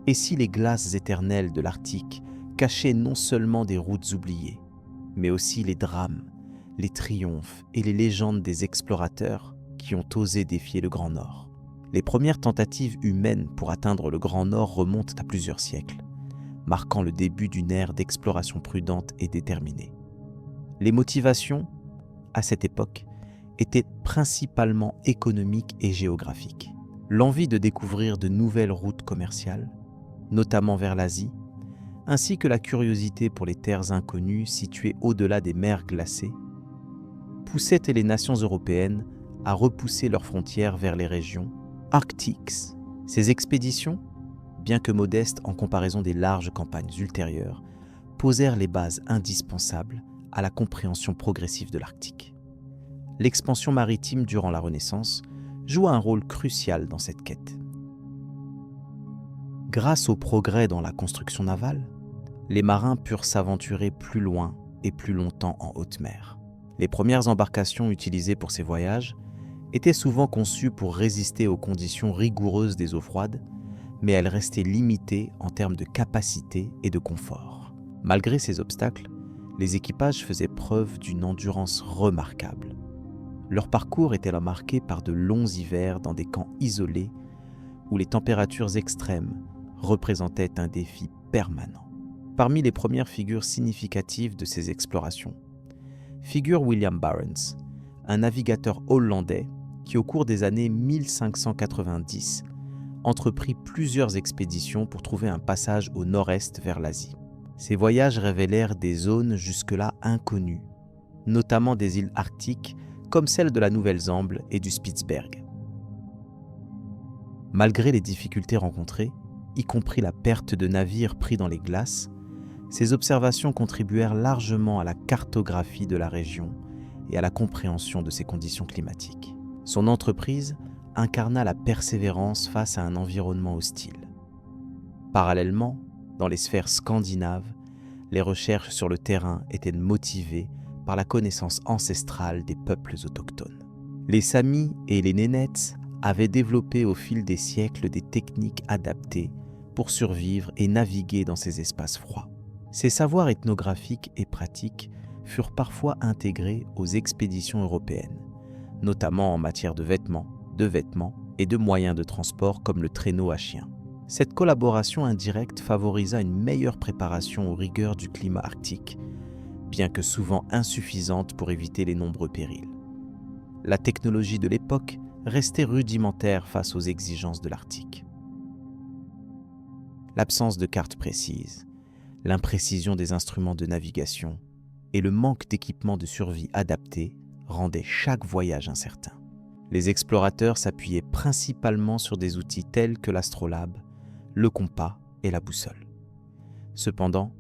Et si les glaces éternelles de l'Arctique cachaient non seulement des routes oubliées, mais aussi les drames, les triomphes et les légendes des explorateurs qui ont osé défier le Grand Nord. Les premières tentatives humaines pour atteindre le Grand Nord remontent à plusieurs siècles, marquant le début d'une ère d'exploration prudente et déterminée. Les motivations, à cette époque, étaient principalement économiques et géographiques. L'envie de découvrir de nouvelles routes commerciales, notamment vers l'Asie, ainsi que la curiosité pour les terres inconnues situées au-delà des mers glacées, poussaient les nations européennes à repousser leurs frontières vers les régions arctiques. Ces expéditions, bien que modestes en comparaison des larges campagnes ultérieures, posèrent les bases indispensables à la compréhension progressive de l'Arctique. L'expansion maritime durant la Renaissance joua un rôle crucial dans cette quête. Grâce au progrès dans la construction navale, les marins purent s'aventurer plus loin et plus longtemps en haute mer. Les premières embarcations utilisées pour ces voyages étaient souvent conçues pour résister aux conditions rigoureuses des eaux froides, mais elles restaient limitées en termes de capacité et de confort. Malgré ces obstacles, les équipages faisaient preuve d'une endurance remarquable. Leur parcours était marqué par de longs hivers dans des camps isolés où les températures extrêmes représentaient un défi permanent. Parmi les premières figures significatives de ces explorations, figure William Barents, un navigateur hollandais qui, au cours des années 1590, entreprit plusieurs expéditions pour trouver un passage au nord-est vers l'Asie. Ces voyages révélèrent des zones jusque-là inconnues, notamment des îles arctiques comme celles de la Nouvelle-Zélande et du Spitzberg. Malgré les difficultés rencontrées, y compris la perte de navires pris dans les glaces, ces observations contribuèrent largement à la cartographie de la région et à la compréhension de ses conditions climatiques. Son entreprise incarna la persévérance face à un environnement hostile. Parallèlement, dans les sphères scandinaves, les recherches sur le terrain étaient motivées par la connaissance ancestrale des peuples autochtones. Les Samis et les Nénètes avaient développé au fil des siècles des techniques adaptées pour survivre et naviguer dans ces espaces froids. Ces savoirs ethnographiques et pratiques furent parfois intégrés aux expéditions européennes, notamment en matière de vêtements et de moyens de transport comme le traîneau à chien. Cette collaboration indirecte favorisa une meilleure préparation aux rigueurs du climat arctique, bien que souvent insuffisante pour éviter les nombreux périls. La technologie de l'époque restait rudimentaire face aux exigences de l'Arctique. L'absence de cartes précises, l'imprécision des instruments de navigation et le manque d'équipements de survie adaptés rendaient chaque voyage incertain. Les explorateurs s'appuyaient principalement sur des outils tels que l'astrolabe, le compas et la boussole. Cependant,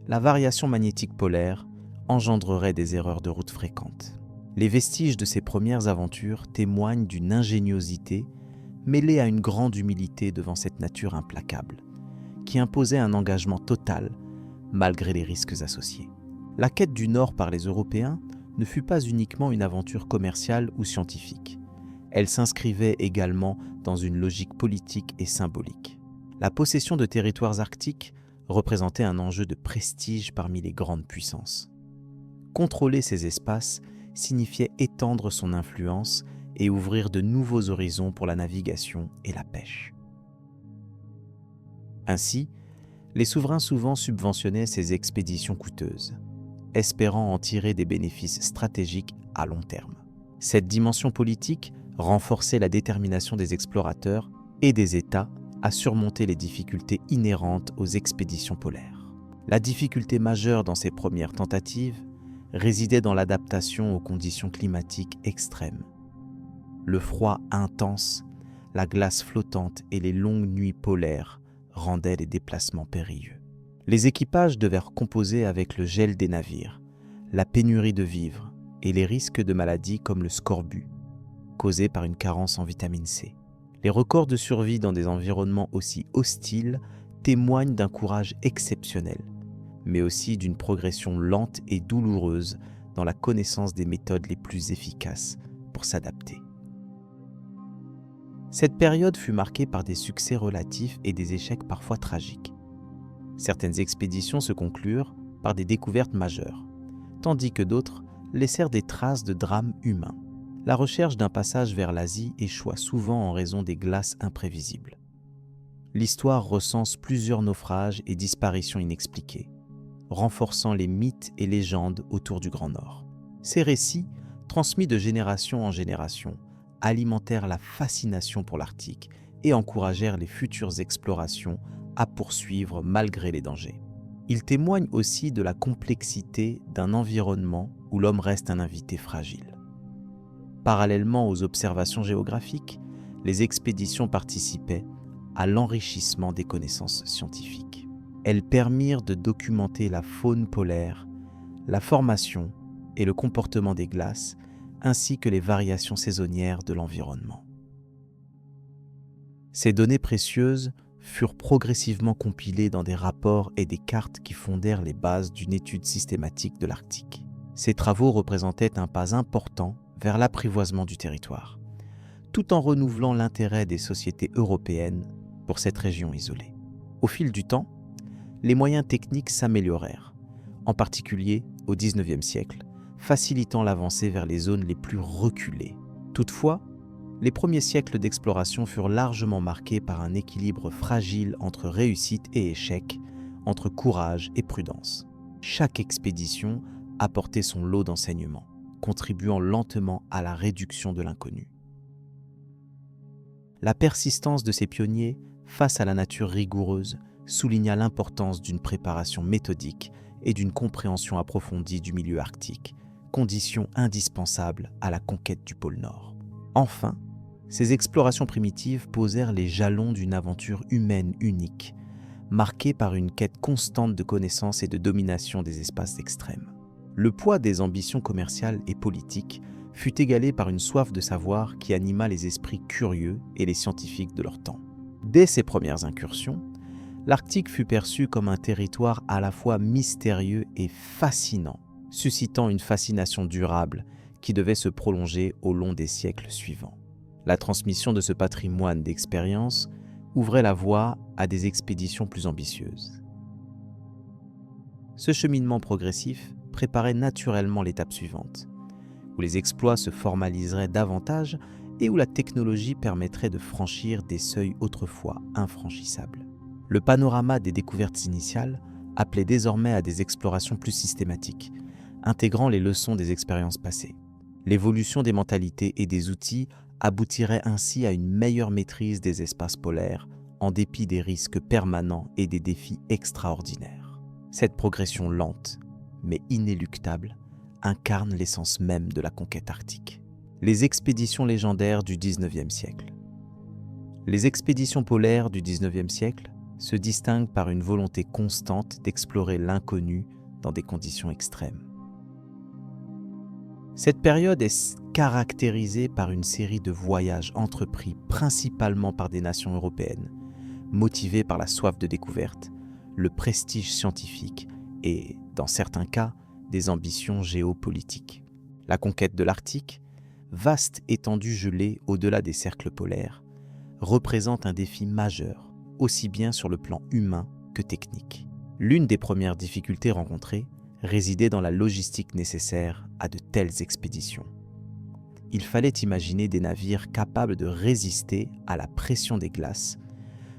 la variation magnétique polaire engendrerait des erreurs de route fréquentes. Les vestiges de ces premières aventures témoignent d'une ingéniosité mêlée à une grande humilité devant cette nature implacable, qui imposait un engagement total malgré les risques associés. La quête du Nord par les Européens ne fut pas uniquement une aventure commerciale ou scientifique. Elle s'inscrivait également dans une logique politique et symbolique. La possession de territoires arctiques représentait un enjeu de prestige parmi les grandes puissances. Contrôler ces espaces signifiait étendre son influence et ouvrir de nouveaux horizons pour la navigation et la pêche. Ainsi, les souverains souvent subventionnaient ces expéditions coûteuses, espérant en tirer des bénéfices stratégiques à long terme. Cette dimension politique renforçait la détermination des explorateurs et des États à surmonter les difficultés inhérentes aux expéditions polaires. La difficulté majeure dans ces premières tentatives résidait dans l'adaptation aux conditions climatiques extrêmes. Le froid intense, la glace flottante et les longues nuits polaires rendaient les déplacements périlleux. Les équipages devaient composer avec le gel des navires, la pénurie de vivres et les risques de maladies comme le scorbut, causé par une carence en vitamine C. Les records de survie dans des environnements aussi hostiles témoignent d'un courage exceptionnel, mais aussi d'une progression lente et douloureuse dans la connaissance des méthodes les plus efficaces pour s'adapter. Cette période fut marquée par des succès relatifs et des échecs parfois tragiques. Certaines expéditions se conclurent par des découvertes majeures, tandis que d'autres laissèrent des traces de drames humains. La recherche d'un passage vers l'Asie échoua souvent en raison des glaces imprévisibles. L'histoire recense plusieurs naufrages et disparitions inexpliquées, renforçant les mythes et légendes autour du Grand Nord. Ces récits, transmis de génération en génération, alimentèrent la fascination pour l'Arctique et encouragèrent les futures explorations à poursuivre malgré les dangers. Ils témoignent aussi de la complexité d'un environnement où l'homme reste un invité fragile. Parallèlement aux observations géographiques, les expéditions participaient à l'enrichissement des connaissances scientifiques. Elles permirent de documenter la faune polaire, la formation et le comportement des glaces, ainsi que les variations saisonnières de l'environnement. Ces données précieuses furent progressivement compilées dans des rapports et des cartes qui fondèrent les bases d'une étude systématique de l'Arctique. Ces travaux représentaient un pas important vers l'apprivoisement du territoire, tout en renouvelant l'intérêt des sociétés européennes pour cette région isolée. Au fil du temps, les moyens techniques s'améliorèrent, en particulier au XIXe siècle, facilitant l'avancée vers les zones les plus reculées. Toutefois, les premiers siècles d'exploration furent largement marqués par un équilibre fragile entre réussite et échec, entre courage et prudence. Chaque expédition apportait son lot d'enseignements, contribuant lentement à la réduction de l'inconnu. La persistance de ces pionniers face à la nature rigoureuse souligna l'importance d'une préparation méthodique et d'une compréhension approfondie du milieu arctique, condition indispensable à la conquête du pôle Nord. Enfin, ces explorations primitives posèrent les jalons d'une aventure humaine unique, marquée par une quête constante de connaissances et de domination des espaces extrêmes. Le poids des ambitions commerciales et politiques fut égalé par une soif de savoir qui anima les esprits curieux et les scientifiques de leur temps. Dès ses premières incursions, l'Arctique fut perçu comme un territoire à la fois mystérieux et fascinant, suscitant une fascination durable qui devait se prolonger au long des siècles suivants. La transmission de ce patrimoine d'expériences ouvrait la voie à des expéditions plus ambitieuses. Ce cheminement progressif préparait naturellement l'étape suivante, où les exploits se formaliseraient davantage et où la technologie permettrait de franchir des seuils autrefois infranchissables. Le panorama des découvertes initiales appelait désormais à des explorations plus systématiques, intégrant les leçons des expériences passées. L'évolution des mentalités et des outils aboutirait ainsi à une meilleure maîtrise des espaces polaires, en dépit des risques permanents et des défis extraordinaires. Cette progression lente, mais inéluctable, incarne l'essence même de la conquête arctique. Les expéditions légendaires du XIXe siècle. Les expéditions polaires du XIXe siècle se distinguent par une volonté constante d'explorer l'inconnu dans des conditions extrêmes. Cette période est caractérisée par une série de voyages entrepris principalement par des nations européennes, motivés par la soif de découverte, le prestige scientifique et, dans certains cas, des ambitions géopolitiques. La conquête de l'Arctique, vaste étendue gelée au-delà des cercles polaires, représente un défi majeur, aussi bien sur le plan humain que technique. L'une des premières difficultés rencontrées résidait dans la logistique nécessaire à de telles expéditions. Il fallait imaginer des navires capables de résister à la pression des glaces,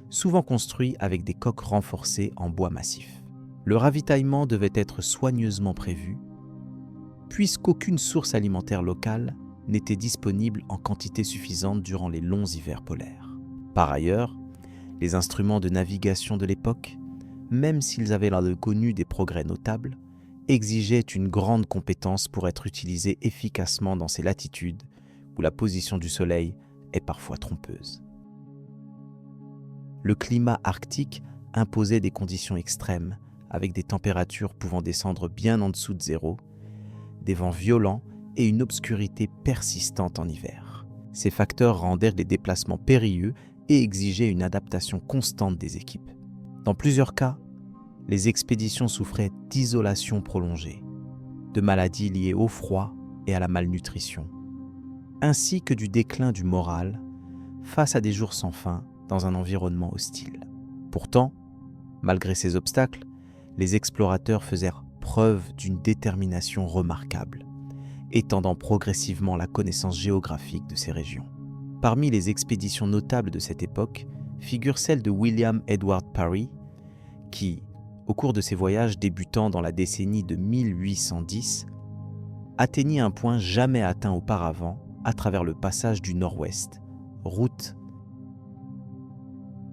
souvent construits avec des coques renforcées en bois massif. Le ravitaillement devait être soigneusement prévu, puisqu'aucune source alimentaire locale n'était disponible en quantité suffisante durant les longs hivers polaires. Par ailleurs, les instruments de navigation de l'époque, même s'ils avaient l'air de connu des progrès notables, exigeaient une grande compétence pour être utilisés efficacement dans ces latitudes où la position du soleil est parfois trompeuse. Le climat arctique imposait des conditions extrêmes, avec des températures pouvant descendre bien en dessous de zéro, des vents violents et une obscurité persistante en hiver. Ces facteurs rendèrent les déplacements périlleux et exigeaient une adaptation constante des équipes. Dans plusieurs cas, les expéditions souffraient d'isolation prolongée, de maladies liées au froid et à la malnutrition, ainsi que du déclin du moral face à des jours sans fin dans un environnement hostile. Pourtant, malgré ces obstacles, les explorateurs faisaient preuve d'une détermination remarquable, étendant progressivement la connaissance géographique de ces régions. Parmi les expéditions notables de cette époque figure celle de William Edward Parry, qui, au cours de ses voyages débutant dans la décennie de 1810, atteignit un point jamais atteint auparavant à travers le passage du Nord-Ouest, route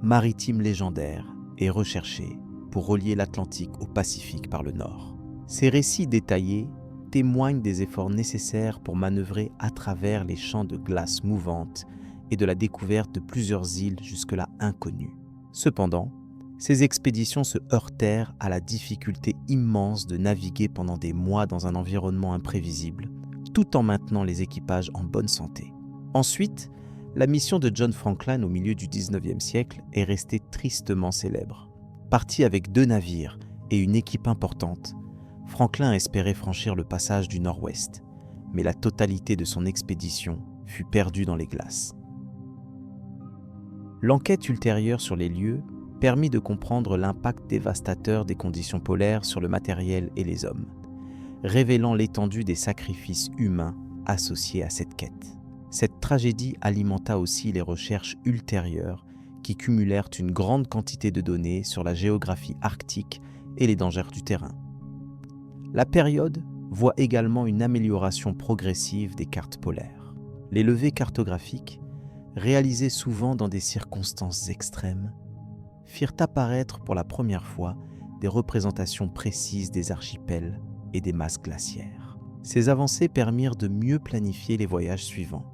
maritime légendaire et recherchée pour relier l'Atlantique au Pacifique par le nord. Ces récits détaillés témoignent des efforts nécessaires pour manœuvrer à travers les champs de glace mouvantes et de la découverte de plusieurs îles jusque-là inconnues. Cependant, ces expéditions se heurtèrent à la difficulté immense de naviguer pendant des mois dans un environnement imprévisible, tout en maintenant les équipages en bonne santé. Ensuite, la mission de John Franklin au milieu du 19e siècle est restée tristement célèbre. Parti avec 2 navires et une équipe importante, Franklin espérait franchir le passage du Nord-Ouest, mais la totalité de son expédition fut perdue dans les glaces. L'enquête ultérieure sur les lieux permit de comprendre l'impact dévastateur des conditions polaires sur le matériel et les hommes, révélant l'étendue des sacrifices humains associés à cette quête. Cette tragédie alimenta aussi les recherches ultérieures qui cumulèrent une grande quantité de données sur la géographie arctique et les dangers du terrain. La période voit également une amélioration progressive des cartes polaires. Les levées cartographiques, réalisées souvent dans des circonstances extrêmes, firent apparaître pour la première fois des représentations précises des archipels et des masses glaciaires. Ces avancées permirent de mieux planifier les voyages suivants,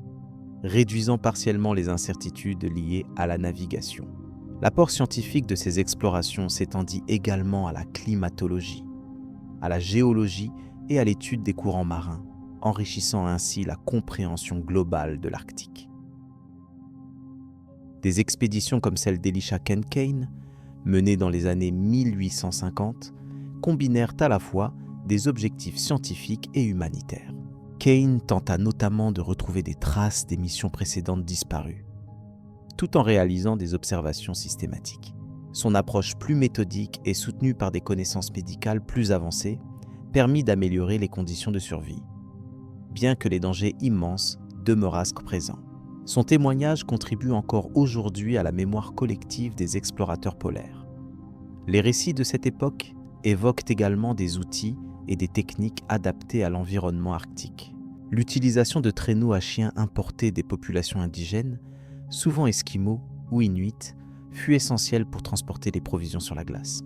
réduisant partiellement les incertitudes liées à la navigation. L'apport scientifique de ces explorations s'étendit également à la climatologie, à la géologie et à l'étude des courants marins, enrichissant ainsi la compréhension globale de l'Arctique. Des expéditions comme celle d'Elisha Kane, menée dans les années 1850, combinèrent à la fois des objectifs scientifiques et humanitaires. Kane tenta notamment de retrouver des traces des missions précédentes disparues, tout en réalisant des observations systématiques. Son approche plus méthodique et soutenue par des connaissances médicales plus avancées permit d'améliorer les conditions de survie, bien que les dangers immenses demeurassent présents. Son témoignage contribue encore aujourd'hui à la mémoire collective des explorateurs polaires. Les récits de cette époque évoquent également des outils et des techniques adaptées à l'environnement arctique. L'utilisation de traîneaux à chiens importés des populations indigènes, souvent esquimaux ou inuits, fut essentielle pour transporter les provisions sur la glace.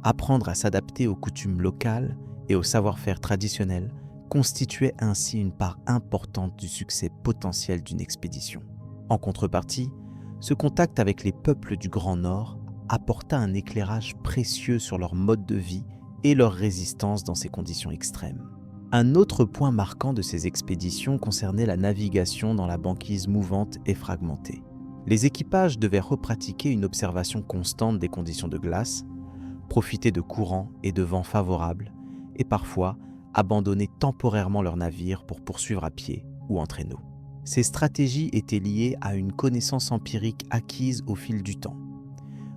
Apprendre à s'adapter aux coutumes locales et au savoir-faire traditionnel constituait ainsi une part importante du succès potentiel d'une expédition. En contrepartie, ce contact avec les peuples du Grand Nord apporta un éclairage précieux sur leur mode de vie et leur résistance dans ces conditions extrêmes. Un autre point marquant de ces expéditions concernait la navigation dans la banquise mouvante et fragmentée. Les équipages devaient repratiquer une observation constante des conditions de glace, profiter de courants et de vents favorables, et parfois abandonner temporairement leur navire pour poursuivre à pied ou en traîneau. Ces stratégies étaient liées à une connaissance empirique acquise au fil du temps,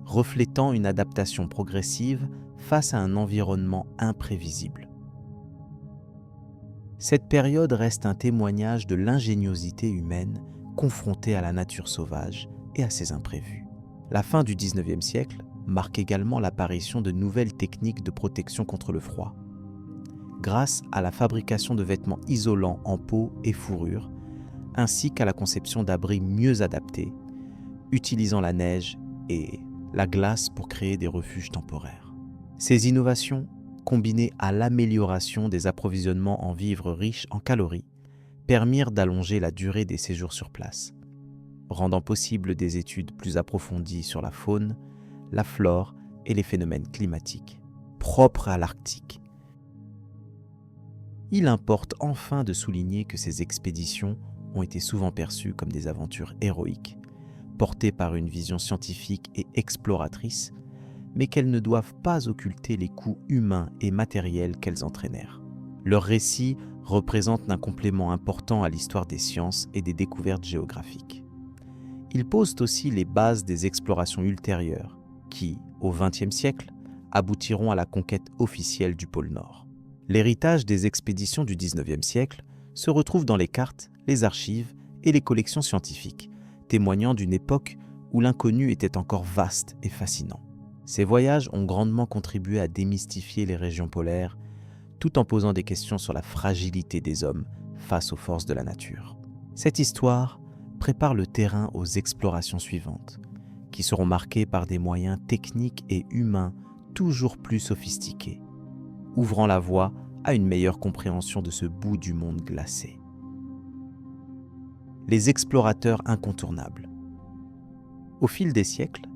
reflétant une adaptation progressive face à un environnement imprévisible. Cette période reste un témoignage de l'ingéniosité humaine confrontée à la nature sauvage et à ses imprévus. La fin du XIXe siècle marque également l'apparition de nouvelles techniques de protection contre le froid, grâce à la fabrication de vêtements isolants en peau et fourrure, ainsi qu'à la conception d'abris mieux adaptés, utilisant la neige et la glace pour créer des refuges temporaires. Ces innovations, combinées à l'amélioration des approvisionnements en vivres riches en calories, permirent d'allonger la durée des séjours sur place, rendant possible des études plus approfondies sur la faune, la flore et les phénomènes climatiques propres à l'Arctique. Il importe enfin de souligner que ces expéditions ont été souvent perçues comme des aventures héroïques, portées par une vision scientifique et exploratrice, mais qu'elles ne doivent pas occulter les coûts humains et matériels qu'elles entraînèrent. Leurs récits représentent un complément important à l'histoire des sciences et des découvertes géographiques. Ils posent aussi les bases des explorations ultérieures qui, au XXe siècle, aboutiront à la conquête officielle du pôle Nord. L'héritage des expéditions du XIXe siècle se retrouve dans les cartes, les archives et les collections scientifiques, témoignant d'une époque où l'inconnu était encore vaste et fascinant. Ces voyages ont grandement contribué à démystifier les régions polaires, tout en posant des questions sur la fragilité des hommes face aux forces de la nature. Cette histoire prépare le terrain aux explorations suivantes, qui seront marquées par des moyens techniques et humains toujours plus sophistiqués, ouvrant la voie à une meilleure compréhension de ce bout du monde glacé. Les explorateurs incontournables. Au fil des siècles,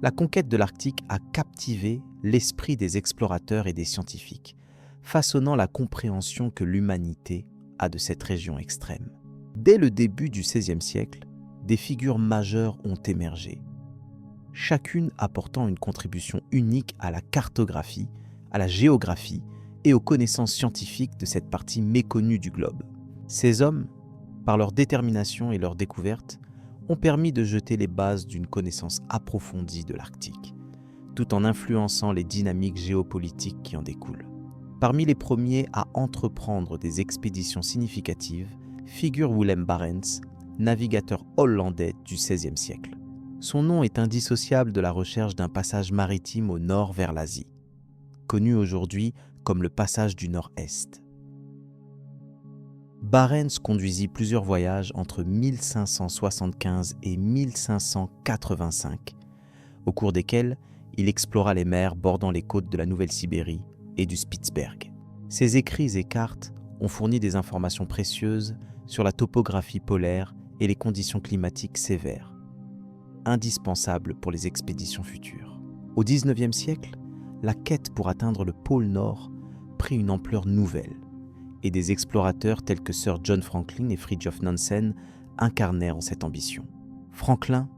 la conquête de l'Arctique a captivé l'esprit des explorateurs et des scientifiques, façonnant la compréhension que l'humanité a de cette région extrême. Dès le début du XVIe siècle, des figures majeures ont émergé, chacune apportant une contribution unique à la cartographie, à la géographie et aux connaissances scientifiques de cette partie méconnue du globe. Ces hommes, par leur détermination et leur découverte, ont permis de jeter les bases d'une connaissance approfondie de l'Arctique, tout en influençant les dynamiques géopolitiques qui en découlent. Parmi les premiers à entreprendre des expéditions significatives figure Willem Barents, navigateur hollandais du XVIe siècle. Son nom est indissociable de la recherche d'un passage maritime au nord vers l'Asie, connu aujourd'hui comme le passage du Nord-Est. Barents conduisit plusieurs voyages entre 1575 et 1585, au cours desquels il explora les mers bordant les côtes de la Nouvelle-Sibérie et du Spitzberg. Ses écrits et cartes ont fourni des informations précieuses sur la topographie polaire et les conditions climatiques sévères, indispensables pour les expéditions futures. Au XIXe siècle, la quête pour atteindre le pôle Nord prit une ampleur nouvelle, et des explorateurs tels que Sir John Franklin et Fridtjof Nansen incarnèrent cette ambition. Franklin,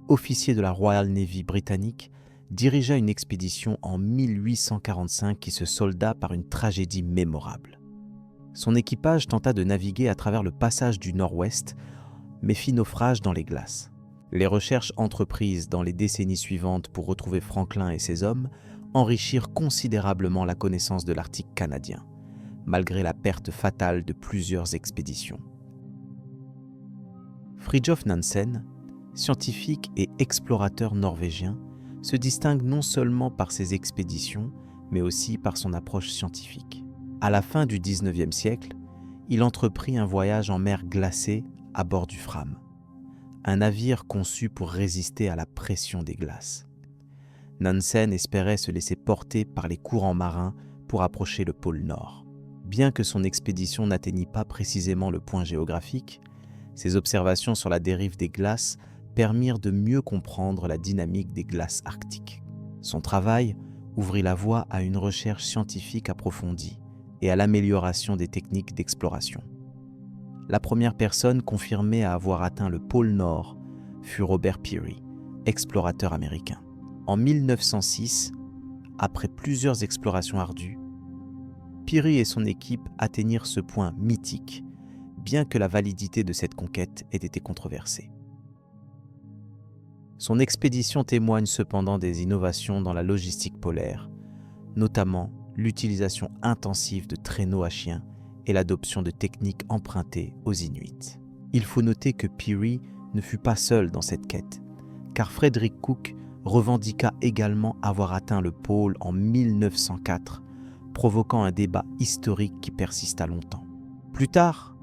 officier de la Royal Navy britannique, dirigea une expédition en 1845 qui se solda par une tragédie mémorable. Son équipage tenta de naviguer à travers le passage du Nord-Ouest, mais fit naufrage dans les glaces. Les recherches entreprises dans les décennies suivantes pour retrouver Franklin et ses hommes enrichirent considérablement la connaissance de l'Arctique canadien, malgré la perte fatale de plusieurs expéditions. Fridtjof Nansen, scientifique et explorateur norvégien, se distingue non seulement par ses expéditions, mais aussi par son approche scientifique. À la fin du XIXe siècle, il entreprit un voyage en mer glacée à bord du Fram, un navire conçu pour résister à la pression des glaces. Nansen espérait se laisser porter par les courants marins pour approcher le pôle Nord. Bien que son expédition n'atteignît pas précisément le point géographique, ses observations sur la dérive des glaces permirent de mieux comprendre la dynamique des glaces arctiques. Son travail ouvrit la voie à une recherche scientifique approfondie et à l'amélioration des techniques d'exploration. La première personne confirmée à avoir atteint le pôle Nord fut Robert Peary, explorateur américain. En 1906, après plusieurs explorations ardues, Peary et son équipe atteignirent ce point mythique, bien que la validité de cette conquête ait été controversée. Son expédition témoigne cependant des innovations dans la logistique polaire, notamment l'utilisation intensive de traîneaux à chiens et l'adoption de techniques empruntées aux Inuits. Il faut noter que Peary ne fut pas seul dans cette quête, car Frederick Cook revendiqua également avoir atteint le pôle en 1904, provoquant un débat historique qui persista longtemps. Plus tard,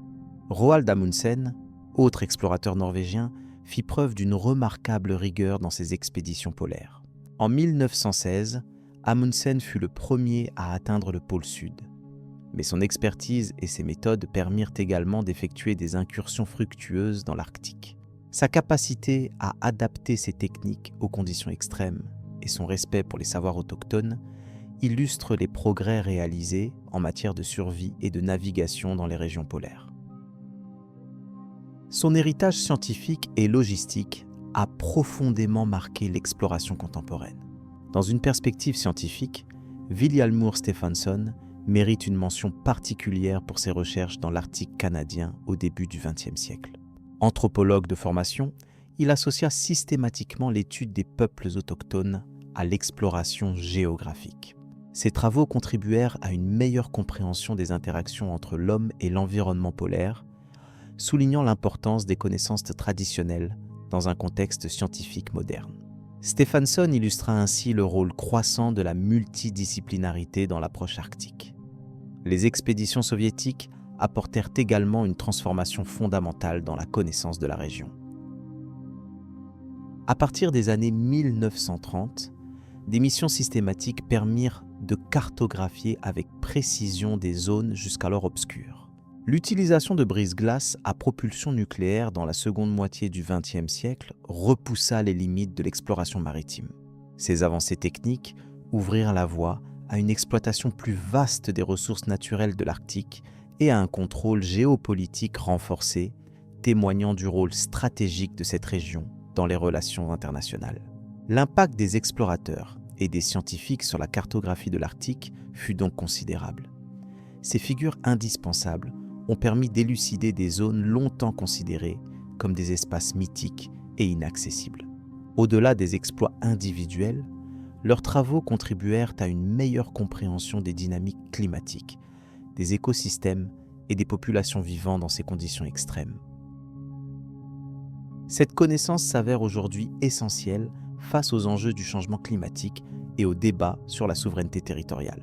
Roald Amundsen, autre explorateur norvégien, fit preuve d'une remarquable rigueur dans ses expéditions polaires. En 1916, Amundsen fut le premier à atteindre le pôle Sud. Mais son expertise et ses méthodes permirent également d'effectuer des incursions fructueuses dans l'Arctique. Sa capacité à adapter ses techniques aux conditions extrêmes et son respect pour les savoirs autochtones illustrent les progrès réalisés en matière de survie et de navigation dans les régions polaires. Son héritage scientifique et logistique a profondément marqué l'exploration contemporaine. Dans une perspective scientifique, Vilhjálmur Stefánsson mérite une mention particulière pour ses recherches dans l'Arctique canadien au début du XXe siècle. Anthropologue de formation, il associa systématiquement l'étude des peuples autochtones à l'exploration géographique. Ses travaux contribuèrent à une meilleure compréhension des interactions entre l'homme et l'environnement polaire, soulignant l'importance des connaissances traditionnelles dans un contexte scientifique moderne. Stephenson illustra ainsi le rôle croissant de la multidisciplinarité dans l'approche arctique. Les expéditions soviétiques apportèrent également une transformation fondamentale dans la connaissance de la région. À partir des années 1930, des missions systématiques permirent de cartographier avec précision des zones jusqu'alors obscures. L'utilisation de brise-glace à propulsion nucléaire dans la seconde moitié du XXe siècle repoussa les limites de l'exploration maritime. Ces avancées techniques ouvrirent la voie à une exploitation plus vaste des ressources naturelles de l'Arctique et à un contrôle géopolitique renforcé, témoignant du rôle stratégique de cette région dans les relations internationales. L'impact des explorateurs et des scientifiques sur la cartographie de l'Arctique fut donc considérable. Ces figures indispensables ont permis d'élucider des zones longtemps considérées comme des espaces mythiques et inaccessibles. Au-delà des exploits individuels, leurs travaux contribuèrent à une meilleure compréhension des dynamiques climatiques, des écosystèmes et des populations vivant dans ces conditions extrêmes. Cette connaissance s'avère aujourd'hui essentielle face aux enjeux du changement climatique et au débat sur la souveraineté territoriale.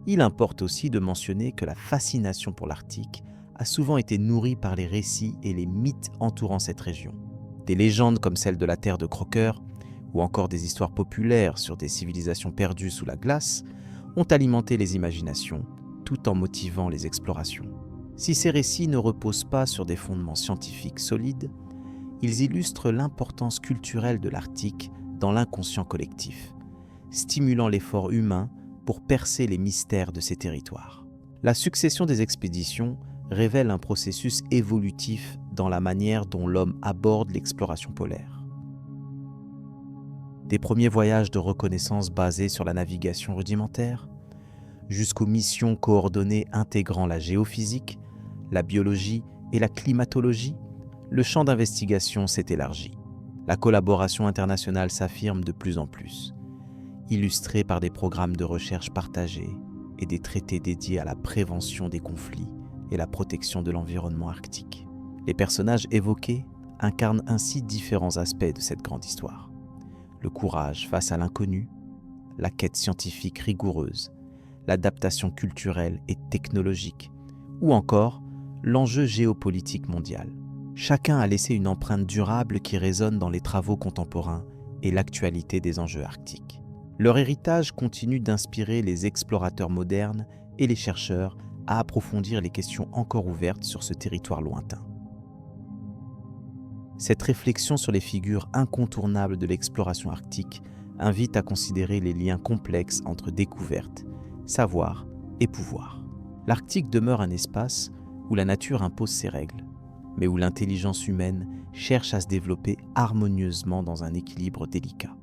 Il importe aussi de mentionner que la fascination pour l'Arctique a souvent été nourrie par les récits et les mythes entourant cette région. Des légendes comme celle de la Terre de Crocker ou encore des histoires populaires sur des civilisations perdues sous la glace ont alimenté les imaginations tout en motivant les explorations. Si ces récits ne reposent pas sur des fondements scientifiques solides, ils illustrent l'importance culturelle de l'Arctique dans l'inconscient collectif, stimulant l'effort humain pour percer les mystères de ces territoires. La succession des expéditions révèle un processus évolutif dans la manière dont l'homme aborde l'exploration polaire. Des premiers voyages de reconnaissance basés sur la navigation rudimentaire, jusqu'aux missions coordonnées intégrant la géophysique, la biologie et la climatologie, le champ d'investigation s'est élargi. La collaboration internationale s'affirme de plus en plus, illustrée par des programmes de recherche partagés et des traités dédiés à la prévention des conflits et la protection de l'environnement arctique. Les personnages évoqués incarnent ainsi différents aspects de cette grande histoire. Le courage face à l'inconnu, la quête scientifique rigoureuse, l'adaptation culturelle et technologique, ou encore l'enjeu géopolitique mondial. Chacun a laissé une empreinte durable qui résonne dans les travaux contemporains et l'actualité des enjeux arctiques. Leur héritage continue d'inspirer les explorateurs modernes et les chercheurs à approfondir les questions encore ouvertes sur ce territoire lointain. Cette réflexion sur les figures incontournables de l'exploration arctique invite à considérer les liens complexes entre découverte, savoir et pouvoir. L'Arctique demeure un espace où la nature impose ses règles, mais où l'intelligence humaine cherche à se développer harmonieusement dans un équilibre délicat.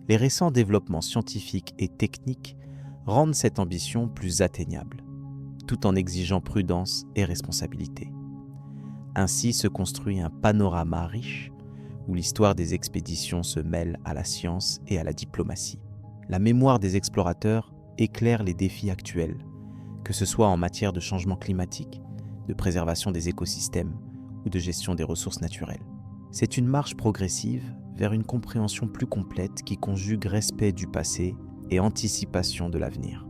Les récents développements scientifiques et techniques rendent cette ambition plus atteignable, tout en exigeant prudence et responsabilité. Ainsi se construit un panorama riche où l'histoire des expéditions se mêle à la science et à la diplomatie. La mémoire des explorateurs éclaire les défis actuels, que ce soit en matière de changement climatique, de préservation des écosystèmes ou de gestion des ressources naturelles. C'est une marche progressive vers une compréhension plus complète qui conjugue respect du passé et anticipation de l'avenir.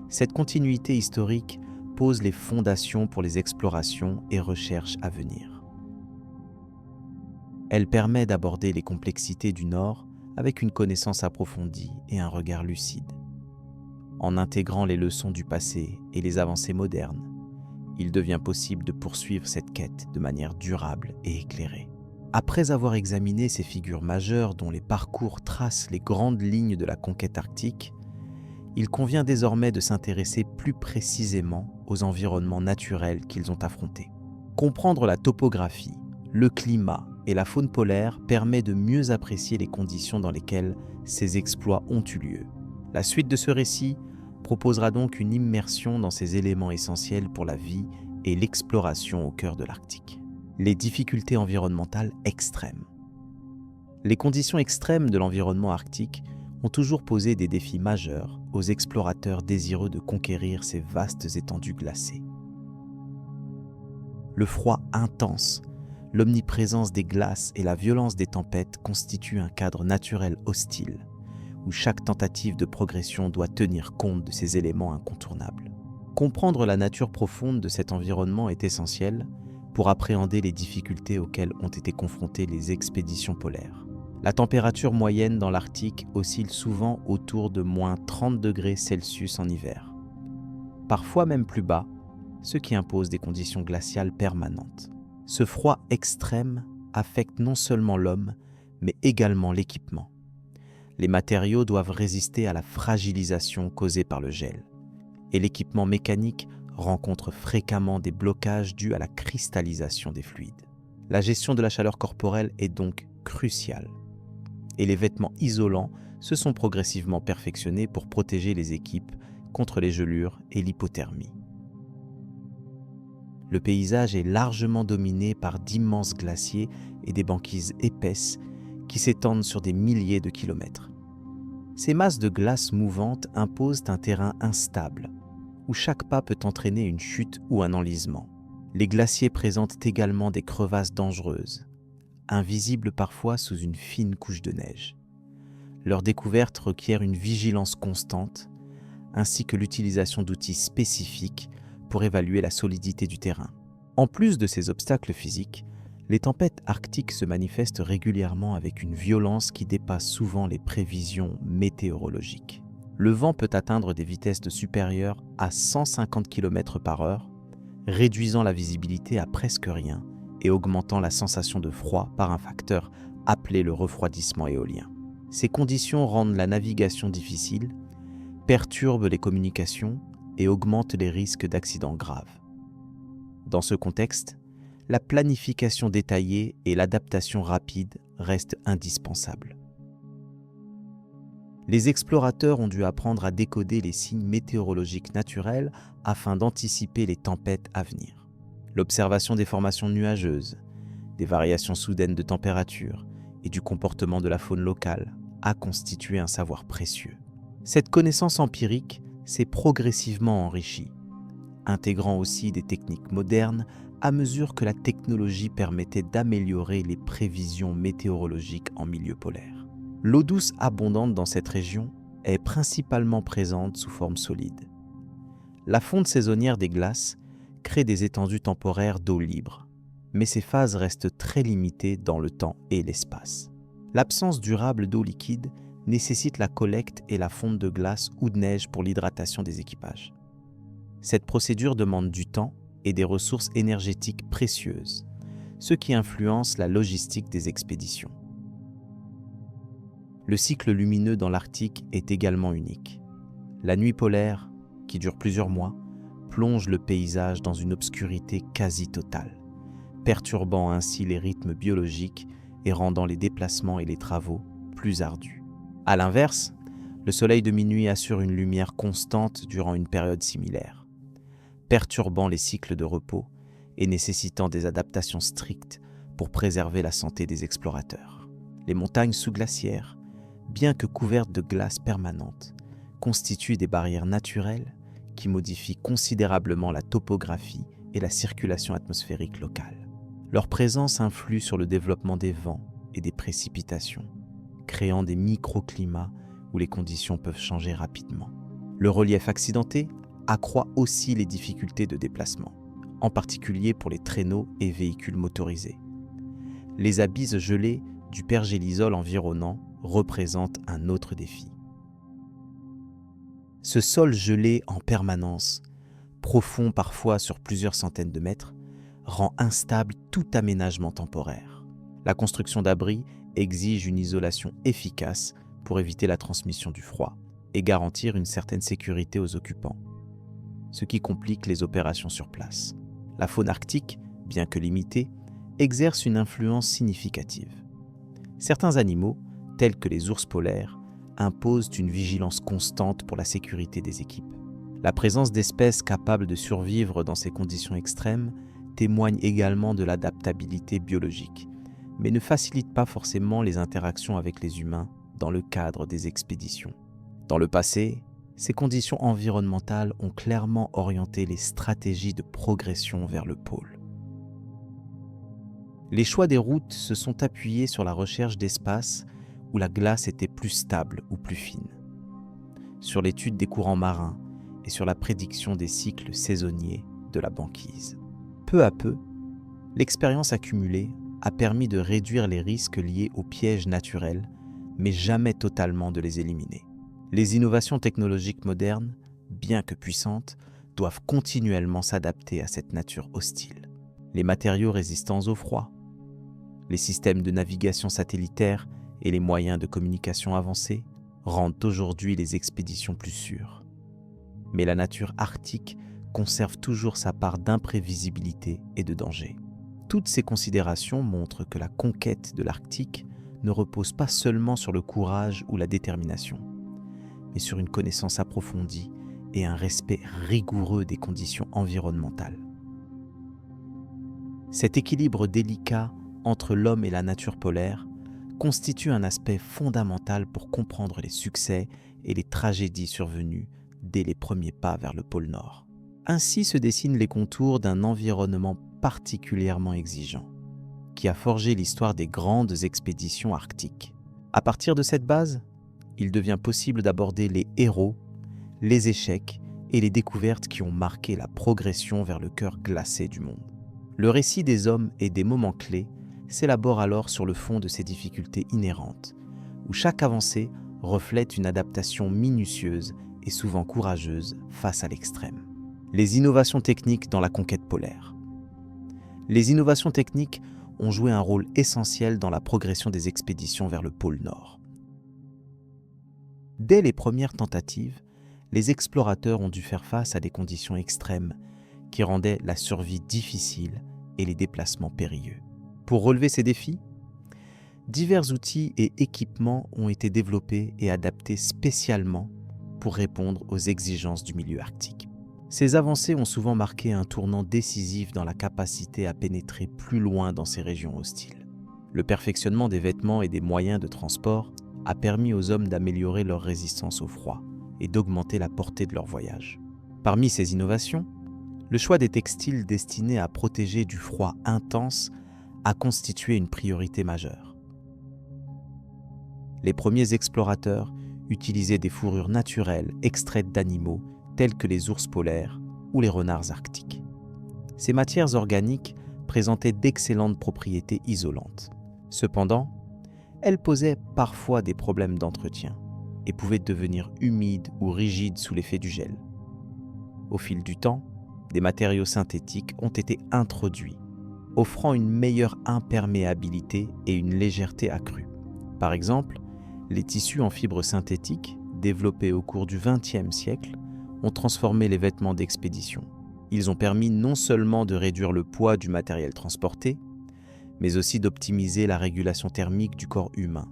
Cette continuité historique pose les fondations pour les explorations et recherches à venir. Elle permet d'aborder les complexités du Nord avec une connaissance approfondie et un regard lucide. En intégrant les leçons du passé et les avancées modernes, il devient possible de poursuivre cette quête de manière durable et éclairée. Après avoir examiné ces figures majeures dont les parcours tracent les grandes lignes de la conquête arctique, il convient désormais de s'intéresser plus précisément aux environnements naturels qu'ils ont affrontés. Comprendre la topographie, le climat et la faune polaire permet de mieux apprécier les conditions dans lesquelles ces exploits ont eu lieu. La suite de ce récit proposera donc une immersion dans ces éléments essentiels pour la vie et l'exploration au cœur de l'Arctique. Les difficultés environnementales extrêmes. Les conditions extrêmes de l'environnement arctique ont toujours posé des défis majeurs aux explorateurs désireux de conquérir ces vastes étendues glacées. Le froid intense, l'omniprésence des glaces et la violence des tempêtes constituent un cadre naturel hostile, où chaque tentative de progression doit tenir compte de ces éléments incontournables. Comprendre la nature profonde de cet environnement est essentiel pour appréhender les difficultés auxquelles ont été confrontées les expéditions polaires. La température moyenne dans l'Arctique oscille souvent autour de moins 30 degrés Celsius en hiver, parfois même plus bas, ce qui impose des conditions glaciales permanentes. Ce froid extrême affecte non seulement l'homme, mais également l'équipement. Les matériaux doivent résister à la fragilisation causée par le gel, et l'équipement mécanique rencontre fréquemment des blocages dus à la cristallisation des fluides. La gestion de la chaleur corporelle est donc cruciale, et les vêtements isolants se sont progressivement perfectionnés pour protéger les équipes contre les gelures et l'hypothermie. Le paysage est largement dominé par d'immenses glaciers et des banquises épaisses qui s'étendent sur des milliers de kilomètres. Ces masses de glace mouvantes imposent un terrain instable, où chaque pas peut entraîner une chute ou un enlisement. Les glaciers présentent également des crevasses dangereuses, invisibles parfois sous une fine couche de neige. Leur découverte requiert une vigilance constante, ainsi que l'utilisation d'outils spécifiques pour évaluer la solidité du terrain. En plus de ces obstacles physiques, les tempêtes arctiques se manifestent régulièrement avec une violence qui dépasse souvent les prévisions météorologiques. Le vent peut atteindre des vitesses supérieures à 150 km/h, réduisant la visibilité à presque rien et augmentant la sensation de froid par un facteur appelé le refroidissement éolien. Ces conditions rendent la navigation difficile, perturbent les communications et augmentent les risques d'accidents graves. Dans ce contexte, la planification détaillée et l'adaptation rapide restent indispensables. Les explorateurs ont dû apprendre à décoder les signes météorologiques naturels afin d'anticiper les tempêtes à venir. L'observation des formations nuageuses, des variations soudaines de température et du comportement de la faune locale a constitué un savoir précieux. Cette connaissance empirique s'est progressivement enrichie, intégrant aussi des techniques modernes à mesure que la technologie permettait d'améliorer les prévisions météorologiques en milieu polaire. L'eau douce abondante dans cette région est principalement présente sous forme solide. La fonte saisonnière des glaces crée des étendues temporaires d'eau libre, mais ces phases restent très limitées dans le temps et l'espace. L'absence durable d'eau liquide nécessite la collecte et la fonte de glace ou de neige pour l'hydratation des équipages. Cette procédure demande du temps et des ressources énergétiques précieuses, ce qui influence la logistique des expéditions. Le cycle lumineux dans l'Arctique est également unique. La nuit polaire, qui dure plusieurs mois, plonge le paysage dans une obscurité quasi totale, perturbant ainsi les rythmes biologiques et rendant les déplacements et les travaux plus ardus. À l'inverse, le soleil de minuit assure une lumière constante durant une période similaire, perturbant les cycles de repos et nécessitant des adaptations strictes pour préserver la santé des explorateurs. Les montagnes sous-glaciaires, bien que couvertes de glace permanente, constituent des barrières naturelles qui modifient considérablement la topographie et la circulation atmosphérique locale. Leur présence influe sur le développement des vents et des précipitations, créant des microclimats où les conditions peuvent changer rapidement. Le relief accidenté accroît aussi les difficultés de déplacement, en particulier pour les traîneaux et véhicules motorisés. Les abysses gelés du pergélisol environnant représentent un autre défi. Ce sol gelé en permanence, profond parfois sur plusieurs centaines de mètres, rend instable tout aménagement temporaire. La construction d'abris exige une isolation efficace pour éviter la transmission du froid et garantir une certaine sécurité aux occupants, ce qui complique les opérations sur place. La faune arctique, bien que limitée, exerce une influence significative. Certains animaux, tels que les ours polaires, imposent une vigilance constante pour la sécurité des équipes. La présence d'espèces capables de survivre dans ces conditions extrêmes témoigne également de l'adaptabilité biologique, mais ne facilite pas forcément les interactions avec les humains dans le cadre des expéditions. Dans le passé, ces conditions environnementales ont clairement orienté les stratégies de progression vers le pôle. Les choix des routes se sont appuyés sur la recherche d'espaces où la glace était plus stable ou plus fine, sur l'étude des courants marins et sur la prédiction des cycles saisonniers de la banquise. Peu à peu, l'expérience accumulée a permis de réduire les risques liés aux pièges naturels, mais jamais totalement de les éliminer. Les innovations technologiques modernes, bien que puissantes, doivent continuellement s'adapter à cette nature hostile. Les matériaux résistants au froid, les systèmes de navigation satellitaire et les moyens de communication avancés rendent aujourd'hui les expéditions plus sûres. Mais la nature arctique conserve toujours sa part d'imprévisibilité et de danger. Toutes ces considérations montrent que la conquête de l'Arctique ne repose pas seulement sur le courage ou la détermination, mais sur une connaissance approfondie et un respect rigoureux des conditions environnementales. Cet équilibre délicat entre l'homme et la nature polaire constitue un aspect fondamental pour comprendre les succès et les tragédies survenues dès les premiers pas vers le pôle Nord. Ainsi se dessinent les contours d'un environnement particulièrement exigeant, qui a forgé l'histoire des grandes expéditions arctiques. À partir de cette base, il devient possible d'aborder les héros, les échecs et les découvertes qui ont marqué la progression vers le cœur glacé du monde. Le récit des hommes et des moments clés s'élabore alors sur le fond de ces difficultés inhérentes, où chaque avancée reflète une adaptation minutieuse et souvent courageuse face à l'extrême. Les innovations techniques dans la conquête polaire. Les innovations techniques ont joué un rôle essentiel dans la progression des expéditions vers le pôle Nord. Dès les premières tentatives, les explorateurs ont dû faire face à des conditions extrêmes qui rendaient la survie difficile et les déplacements périlleux. Pour relever ces défis, divers outils et équipements ont été développés et adaptés spécialement pour répondre aux exigences du milieu arctique. Ces avancées ont souvent marqué un tournant décisif dans la capacité à pénétrer plus loin dans ces régions hostiles. Le perfectionnement des vêtements et des moyens de transport a permis aux hommes d'améliorer leur résistance au froid et d'augmenter la portée de leur voyage. Parmi ces innovations, le choix des textiles destinés à protéger du froid intense a constitué une priorité majeure. Les premiers explorateurs utilisaient des fourrures naturelles extraites d'animaux tels que les ours polaires ou les renards arctiques. Ces matières organiques présentaient d'excellentes propriétés isolantes. Cependant, elles posaient parfois des problèmes d'entretien et pouvaient devenir humides ou rigides sous l'effet du gel. Au fil du temps, des matériaux synthétiques ont été introduits, offrant une meilleure imperméabilité et une légèreté accrue. Par exemple, les tissus en fibres synthétiques, développés au cours du XXe siècle, ont transformé les vêtements d'expédition. Ils ont permis non seulement de réduire le poids du matériel transporté, mais aussi d'optimiser la régulation thermique du corps humain,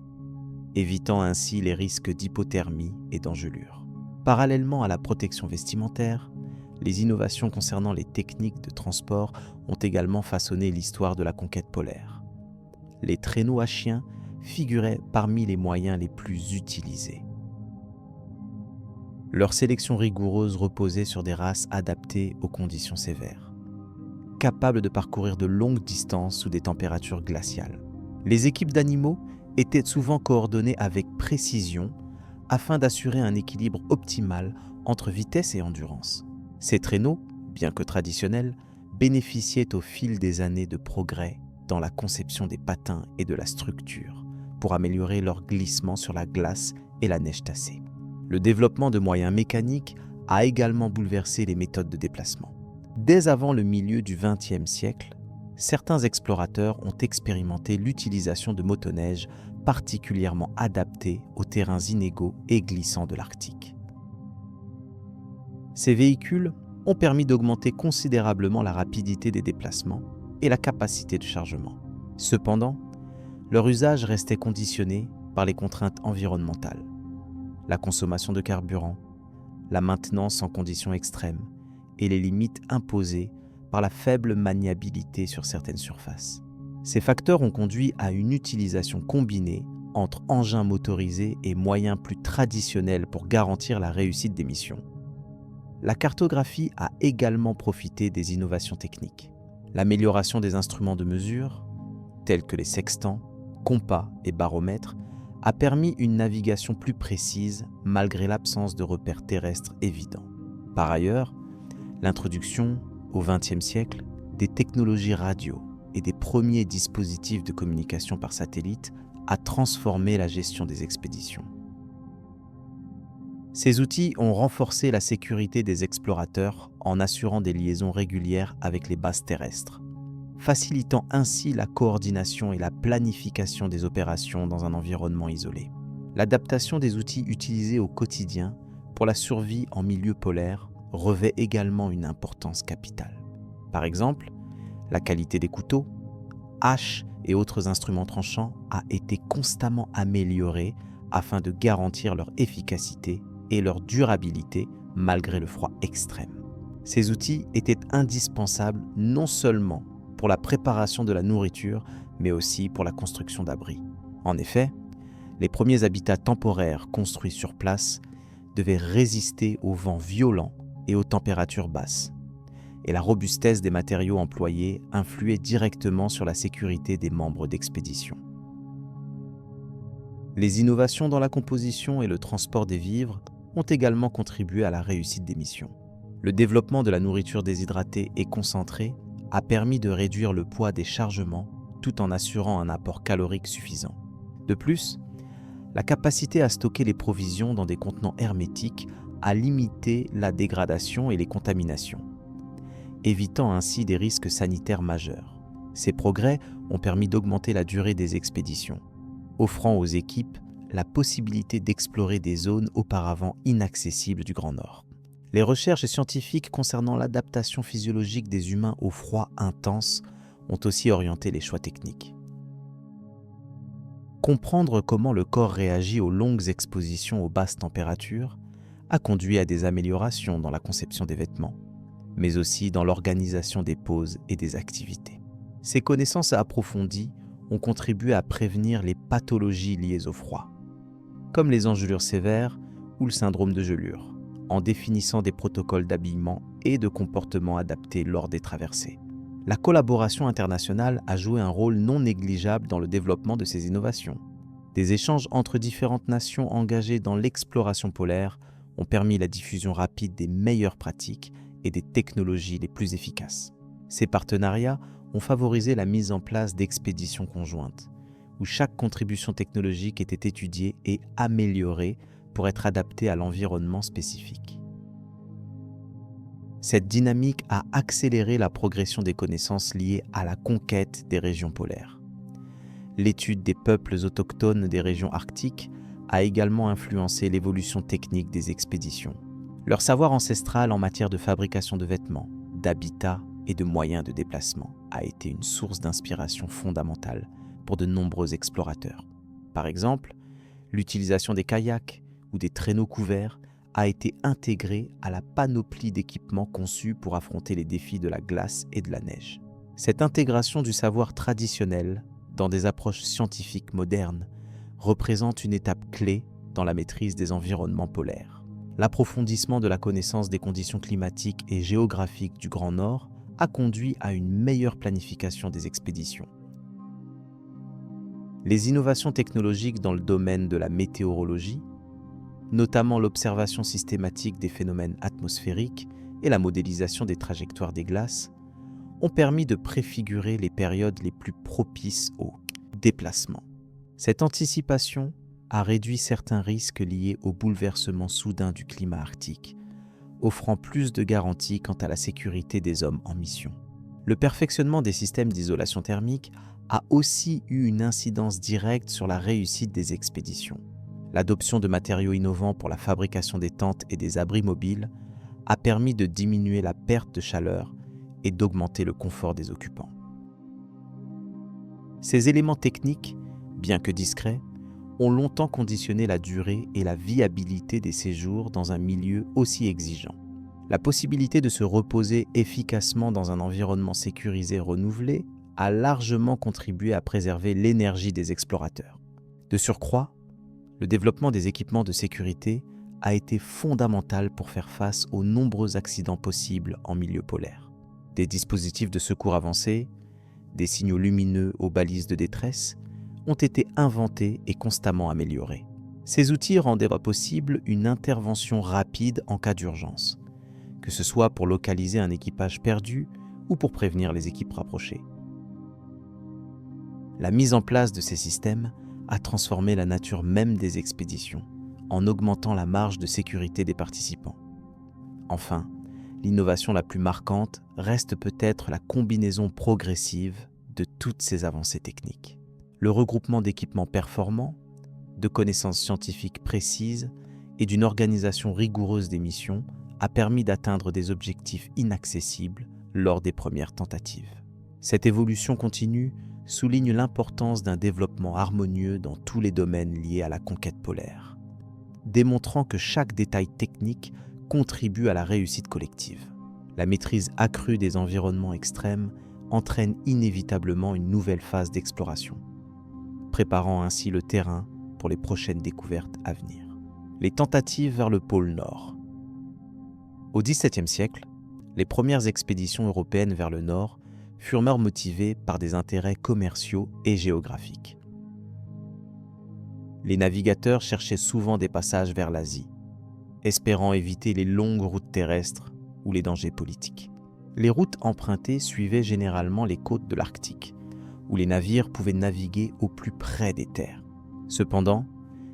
évitant ainsi les risques d'hypothermie et d'engelure. Parallèlement à la protection vestimentaire, les innovations concernant les techniques de transport ont également façonné l'histoire de la conquête polaire. Les traîneaux à chiens figuraient parmi les moyens les plus utilisés. Leur sélection rigoureuse reposait sur des races adaptées aux conditions sévères, capables de parcourir de longues distances sous des températures glaciales. Les équipes d'animaux étaient souvent coordonnées avec précision afin d'assurer un équilibre optimal entre vitesse et endurance. Ces traîneaux, bien que traditionnels, bénéficiaient au fil des années de progrès dans la conception des patins et de la structure pour améliorer leur glissement sur la glace et la neige tassée. Le développement de moyens mécaniques a également bouleversé les méthodes de déplacement. Dès avant le milieu du XXe siècle, certains explorateurs ont expérimenté l'utilisation de motoneiges particulièrement adaptés aux terrains inégaux et glissants de l'Arctique. Ces véhicules ont permis d'augmenter considérablement la rapidité des déplacements et la capacité de chargement. Cependant, leur usage restait conditionné par les contraintes environnementales, la consommation de carburant, la maintenance en conditions extrêmes et les limites imposées par la faible maniabilité sur certaines surfaces. Ces facteurs ont conduit à une utilisation combinée entre engins motorisés et moyens plus traditionnels pour garantir la réussite des missions. La cartographie a également profité des innovations techniques. L'amélioration des instruments de mesure, tels que les sextants, compas et baromètres, a permis une navigation plus précise malgré l'absence de repères terrestres évidents. Par ailleurs, l'introduction, au XXe siècle, des technologies radio et des premiers dispositifs de communication par satellite a transformé la gestion des expéditions. Ces outils ont renforcé la sécurité des explorateurs en assurant des liaisons régulières avec les bases terrestres, facilitant ainsi la coordination et la planification des opérations dans un environnement isolé. L'adaptation des outils utilisés au quotidien pour la survie en milieu polaire revêt également une importance capitale. Par exemple, la qualité des couteaux, haches et autres instruments tranchants a été constamment améliorée afin de garantir leur efficacité et leur durabilité malgré le froid extrême. Ces outils étaient indispensables non seulement pour la préparation de la nourriture, mais aussi pour la construction d'abris. En effet, les premiers habitats temporaires construits sur place devaient résister aux vents violents et aux températures basses. Et la robustesse des matériaux employés influait directement sur la sécurité des membres d'expédition. Les innovations dans la composition et le transport des vivres ont également contribué à la réussite des missions. Le développement de la nourriture déshydratée et concentrée a permis de réduire le poids des chargements tout en assurant un apport calorique suffisant. De plus, la capacité à stocker les provisions dans des contenants hermétiques a limité la dégradation et les contaminations, évitant ainsi des risques sanitaires majeurs. Ces progrès ont permis d'augmenter la durée des expéditions, offrant aux équipes la possibilité d'explorer des zones auparavant inaccessibles du Grand Nord. Les recherches scientifiques concernant l'adaptation physiologique des humains au froid intense ont aussi orienté les choix techniques. Comprendre comment le corps réagit aux longues expositions aux basses températures a conduit à des améliorations dans la conception des vêtements, mais aussi dans l'organisation des pauses et des activités. Ces connaissances approfondies ont contribué à prévenir les pathologies liées au froid, comme les engelures sévères ou le syndrome de gelure, en définissant des protocoles d'habillement et de comportement adaptés lors des traversées. La collaboration internationale a joué un rôle non négligeable dans le développement de ces innovations. Des échanges entre différentes nations engagées dans l'exploration polaire ont permis la diffusion rapide des meilleures pratiques et des technologies les plus efficaces. Ces partenariats ont favorisé la mise en place d'expéditions conjointes, où chaque contribution technologique était étudiée et améliorée pour être adaptée à l'environnement spécifique. Cette dynamique a accéléré la progression des connaissances liées à la conquête des régions polaires. L'étude des peuples autochtones des régions arctiques a également influencé l'évolution technique des expéditions. Leur savoir ancestral en matière de fabrication de vêtements, d'habitat et de moyens de déplacement a été une source d'inspiration fondamentale pour de nombreux explorateurs. Par exemple, l'utilisation des kayaks ou des traîneaux couverts a été intégrée à la panoplie d'équipements conçus pour affronter les défis de la glace et de la neige. Cette intégration du savoir traditionnel dans des approches scientifiques modernes représente une étape clé dans la maîtrise des environnements polaires. L'approfondissement de la connaissance des conditions climatiques et géographiques du Grand Nord a conduit à une meilleure planification des expéditions. Les innovations technologiques dans le domaine de la météorologie, notamment l'observation systématique des phénomènes atmosphériques et la modélisation des trajectoires des glaces, ont permis de préfigurer les périodes les plus propices au déplacement. Cette anticipation a réduit certains risques liés au bouleversement soudain du climat arctique, offrant plus de garanties quant à la sécurité des hommes en mission. Le perfectionnement des systèmes d'isolation thermique a aussi eu une incidence directe sur la réussite des expéditions. L'adoption de matériaux innovants pour la fabrication des tentes et des abris mobiles a permis de diminuer la perte de chaleur et d'augmenter le confort des occupants. Ces éléments techniques, bien que discrets, ont longtemps conditionné la durée et la viabilité des séjours dans un milieu aussi exigeant. La possibilité de se reposer efficacement dans un environnement sécurisé renouvelé a largement contribué à préserver l'énergie des explorateurs. De surcroît, le développement des équipements de sécurité a été fondamental pour faire face aux nombreux accidents possibles en milieu polaire. Des dispositifs de secours avancés, des signaux lumineux aux balises de détresse ont été inventés et constamment améliorés. Ces outils rendaient possible une intervention rapide en cas d'urgence, que ce soit pour localiser un équipage perdu ou pour prévenir les équipes rapprochées. La mise en place de ces systèmes a transformé la nature même des expéditions, en augmentant la marge de sécurité des participants. Enfin, l'innovation la plus marquante reste peut-être la combinaison progressive de toutes ces avancées techniques. Le regroupement d'équipements performants, de connaissances scientifiques précises et d'une organisation rigoureuse des missions a permis d'atteindre des objectifs inaccessibles lors des premières tentatives. Cette évolution continue souligne l'importance d'un développement harmonieux dans tous les domaines liés à la conquête polaire, démontrant que chaque détail technique contribue à la réussite collective. La maîtrise accrue des environnements extrêmes entraîne inévitablement une nouvelle phase d'exploration, préparant ainsi le terrain pour les prochaines découvertes à venir. Les tentatives vers le pôle Nord. Au XVIIe siècle, les premières expéditions européennes vers le Nord furent motivées par des intérêts commerciaux et géographiques. Les navigateurs cherchaient souvent des passages vers l'Asie, espérant éviter les longues routes terrestres ou les dangers politiques. Les routes empruntées suivaient généralement les côtes de l'Arctique, où les navires pouvaient naviguer au plus près des terres. Cependant,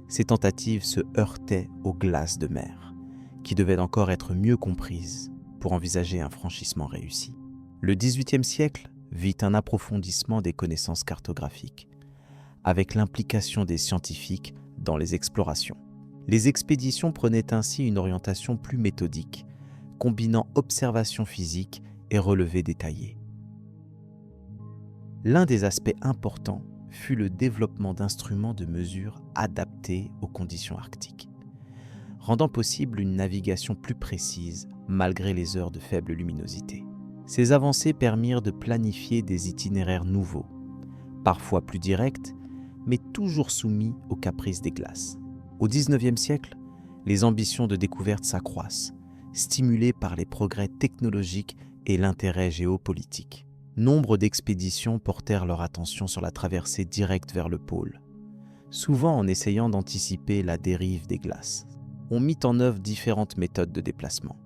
ces tentatives se heurtaient aux glaces de mer, qui devaient encore être mieux comprises pour envisager un franchissement réussi. Le XVIIIe siècle vit un approfondissement des connaissances cartographiques, avec l'implication des scientifiques dans les explorations. Les expéditions prenaient ainsi une orientation plus méthodique, combinant observation physique et relevés détaillés. L'un des aspects importants fut le développement d'instruments de mesure adaptés aux conditions arctiques, rendant possible une navigation plus précise malgré les heures de faible luminosité. Ces avancées permirent de planifier des itinéraires nouveaux, parfois plus directs, mais toujours soumis aux caprices des glaces. Au XIXe siècle, les ambitions de découverte s'accroissent, stimulées par les progrès technologiques et l'intérêt géopolitique. Nombre d'expéditions portèrent leur attention sur la traversée directe vers le pôle, souvent en essayant d'anticiper la dérive des glaces. On mit en œuvre différentes méthodes de déplacement,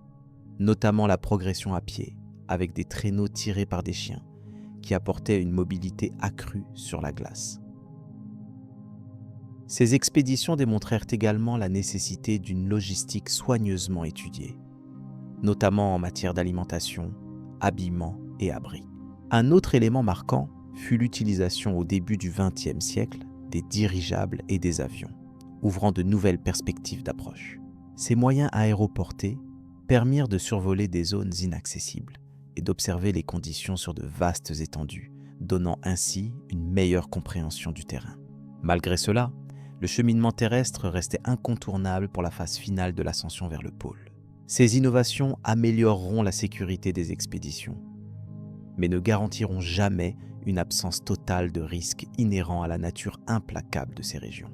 notamment la progression à pied, avec des traîneaux tirés par des chiens, qui apportaient une mobilité accrue sur la glace. Ces expéditions démontrèrent également la nécessité d'une logistique soigneusement étudiée, notamment en matière d'alimentation, habillement et abri. Un autre élément marquant fut l'utilisation au début du XXe siècle des dirigeables et des avions, ouvrant de nouvelles perspectives d'approche. Ces moyens aéroportés permirent de survoler des zones inaccessibles et d'observer les conditions sur de vastes étendues, donnant ainsi une meilleure compréhension du terrain. Malgré cela, le cheminement terrestre restait incontournable pour la phase finale de l'ascension vers le pôle. Ces innovations amélioreront la sécurité des expéditions, mais ne garantiront jamais une absence totale de risques inhérents à la nature implacable de ces régions.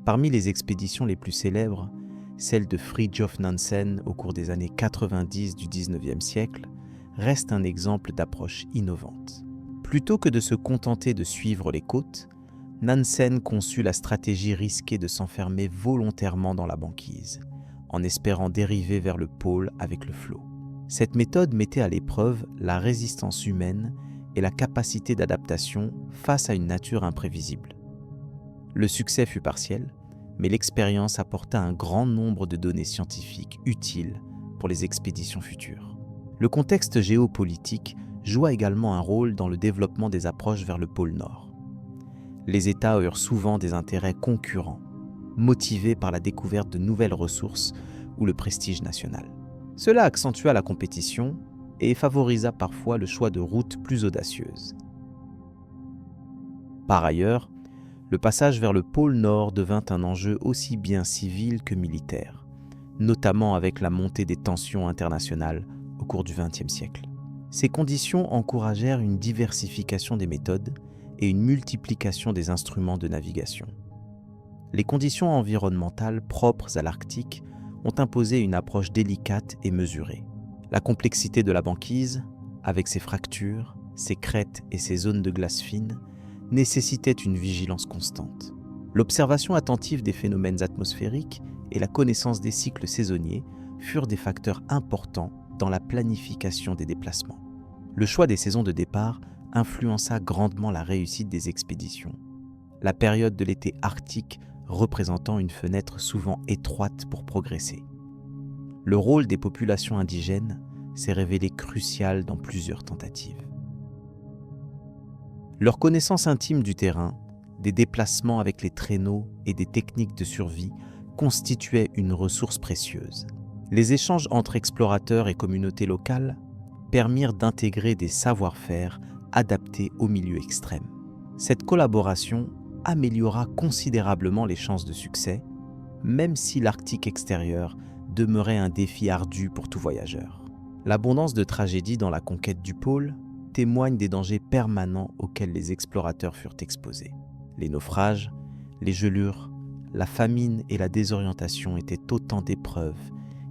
Parmi les expéditions les plus célèbres, celle de Fridtjof Nansen au cours des années 90 du XIXe siècle reste un exemple d'approche innovante. Plutôt que de se contenter de suivre les côtes, Nansen conçut la stratégie risquée de s'enfermer volontairement dans la banquise, en espérant dériver vers le pôle avec le flot. Cette méthode mettait à l'épreuve la résistance humaine et la capacité d'adaptation face à une nature imprévisible. Le succès fut partiel, mais l'expérience apporta un grand nombre de données scientifiques utiles pour les expéditions futures. Le contexte géopolitique joua également un rôle dans le développement des approches vers le pôle Nord. Les États eurent souvent des intérêts concurrents, motivés par la découverte de nouvelles ressources ou le prestige national. Cela accentua la compétition et favorisa parfois le choix de routes plus audacieuses. Par ailleurs, Le passage vers le pôle Nord devint un enjeu aussi bien civil que militaire, notamment avec la montée des tensions internationales au cours du XXe siècle. Ces conditions encouragèrent une diversification des méthodes et une multiplication des instruments de navigation. Les conditions environnementales propres à l'Arctique ont imposé une approche délicate et mesurée. La complexité de la banquise, avec ses fractures, ses crêtes et ses zones de glace fine, nécessitait une vigilance constante. L'observation attentive des phénomènes atmosphériques et la connaissance des cycles saisonniers furent des facteurs importants dans la planification des déplacements. Le choix des saisons de départ influença grandement la réussite des expéditions, la période de l'été arctique représentant une fenêtre souvent étroite pour progresser. Le rôle des populations indigènes s'est révélé crucial dans plusieurs tentatives. Leur connaissance intime du terrain, des déplacements avec les traîneaux et des techniques de survie constituaient une ressource précieuse. Les échanges entre explorateurs et communautés locales permirent d'intégrer des savoir-faire adaptés aux milieux extrêmes. Cette collaboration améliora considérablement les chances de succès, même si l'Arctique extérieur demeurait un défi ardu pour tout voyageur. L'abondance de tragédies dans la conquête du pôle témoigne des dangers permanents auxquels les explorateurs furent exposés. Les naufrages, les gelures, la famine et la désorientation étaient autant d'épreuves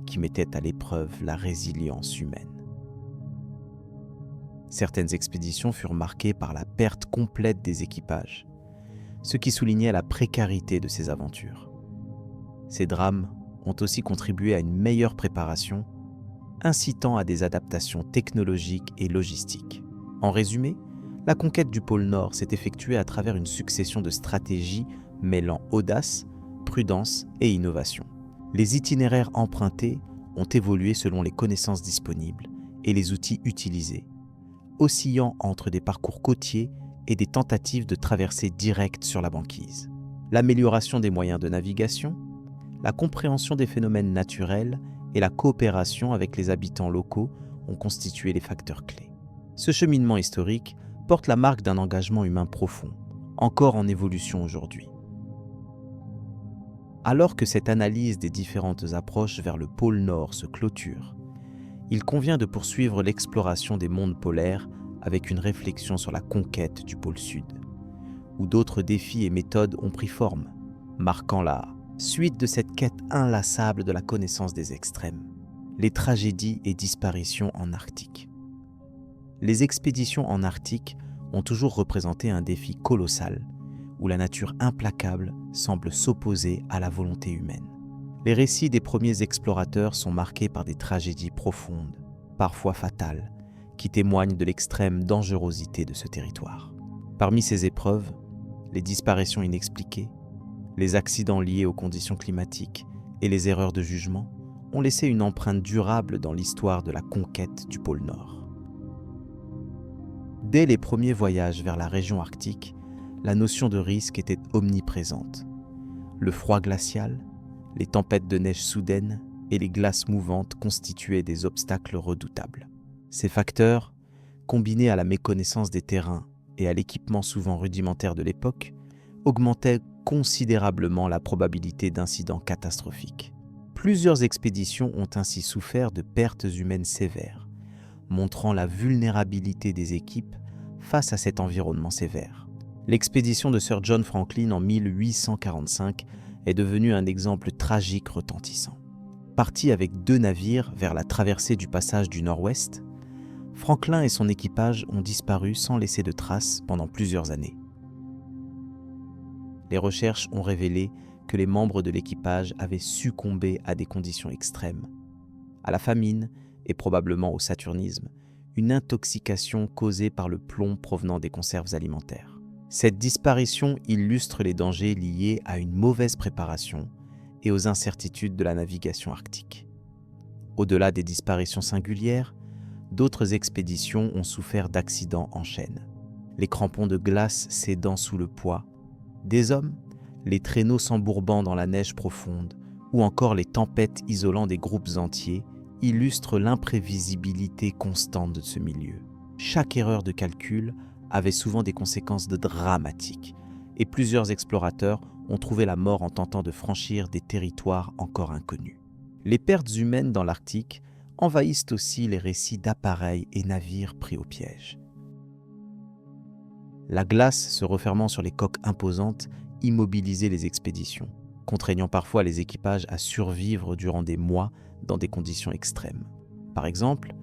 qui mettaient à l'épreuve la résilience humaine. Certaines expéditions furent marquées par la perte complète des équipages, ce qui soulignait la précarité de ces aventures. Ces drames ont aussi contribué à une meilleure préparation, incitant à des adaptations technologiques et logistiques. En résumé, la conquête du pôle Nord s'est effectuée à travers une succession de stratégies mêlant audace, prudence et innovation. Les itinéraires empruntés ont évolué selon les connaissances disponibles et les outils utilisés, oscillant entre des parcours côtiers et des tentatives de traversée directe sur la banquise. L'amélioration des moyens de navigation, la compréhension des phénomènes naturels et la coopération avec les habitants locaux ont constitué les facteurs clés. Ce cheminement historique porte la marque d'un engagement humain profond, encore en évolution aujourd'hui. Alors que cette analyse des différentes approches vers le pôle Nord se clôture, il convient de poursuivre l'exploration des mondes polaires avec une réflexion sur la conquête du pôle Sud, où d'autres défis et méthodes ont pris forme, marquant la suite de cette quête inlassable de la connaissance des extrêmes, les tragédies et disparitions en Arctique. Les expéditions en Arctique ont toujours représenté un défi colossal, où la nature implacable semble s'opposer à la volonté humaine. Les récits des premiers explorateurs sont marqués par des tragédies profondes, parfois fatales, qui témoignent de l'extrême dangerosité de ce territoire. Parmi ces épreuves, les disparitions inexpliquées, les accidents liés aux conditions climatiques et les erreurs de jugement ont laissé une empreinte durable dans l'histoire de la conquête du pôle Nord. Dès les premiers voyages vers la région arctique, la notion de risque était omniprésente. Le froid glacial, les tempêtes de neige soudaines et les glaces mouvantes constituaient des obstacles redoutables. Ces facteurs, combinés à la méconnaissance des terrains et à l'équipement souvent rudimentaire de l'époque, augmentaient considérablement la probabilité d'incidents catastrophiques. Plusieurs expéditions ont ainsi souffert de pertes humaines sévères, montrant la vulnérabilité des équipes face à cet environnement sévère. L'expédition de Sir John Franklin en 1845 est devenue un exemple tragique retentissant. Parti avec 2 navires vers la traversée du passage du Nord-Ouest, Franklin et son équipage ont disparu sans laisser de traces pendant plusieurs années. Les recherches ont révélé que les membres de l'équipage avaient succombé à des conditions extrêmes, à la famine et probablement au saturnisme, une intoxication causée par le plomb provenant des conserves alimentaires. Cette disparition illustre les dangers liés à une mauvaise préparation et aux incertitudes de la navigation arctique. Au-delà des disparitions singulières, d'autres expéditions ont souffert d'accidents en chaîne. Les crampons de glace cédant sous le poids des hommes, les traîneaux s'embourbant dans la neige profonde, ou encore les tempêtes isolant des groupes entiers, illustrent l'imprévisibilité constante de ce milieu. Chaque erreur de calcul avait souvent des conséquences dramatiques et plusieurs explorateurs ont trouvé la mort en tentant de franchir des territoires encore inconnus. Les pertes humaines dans l'Arctique envahissent aussi les récits d'appareils et navires pris au piège. La glace se refermant sur les coques imposantes immobilisait les expéditions, contraignant parfois les équipages à survivre durant des mois dans des conditions extrêmes. Par exemple,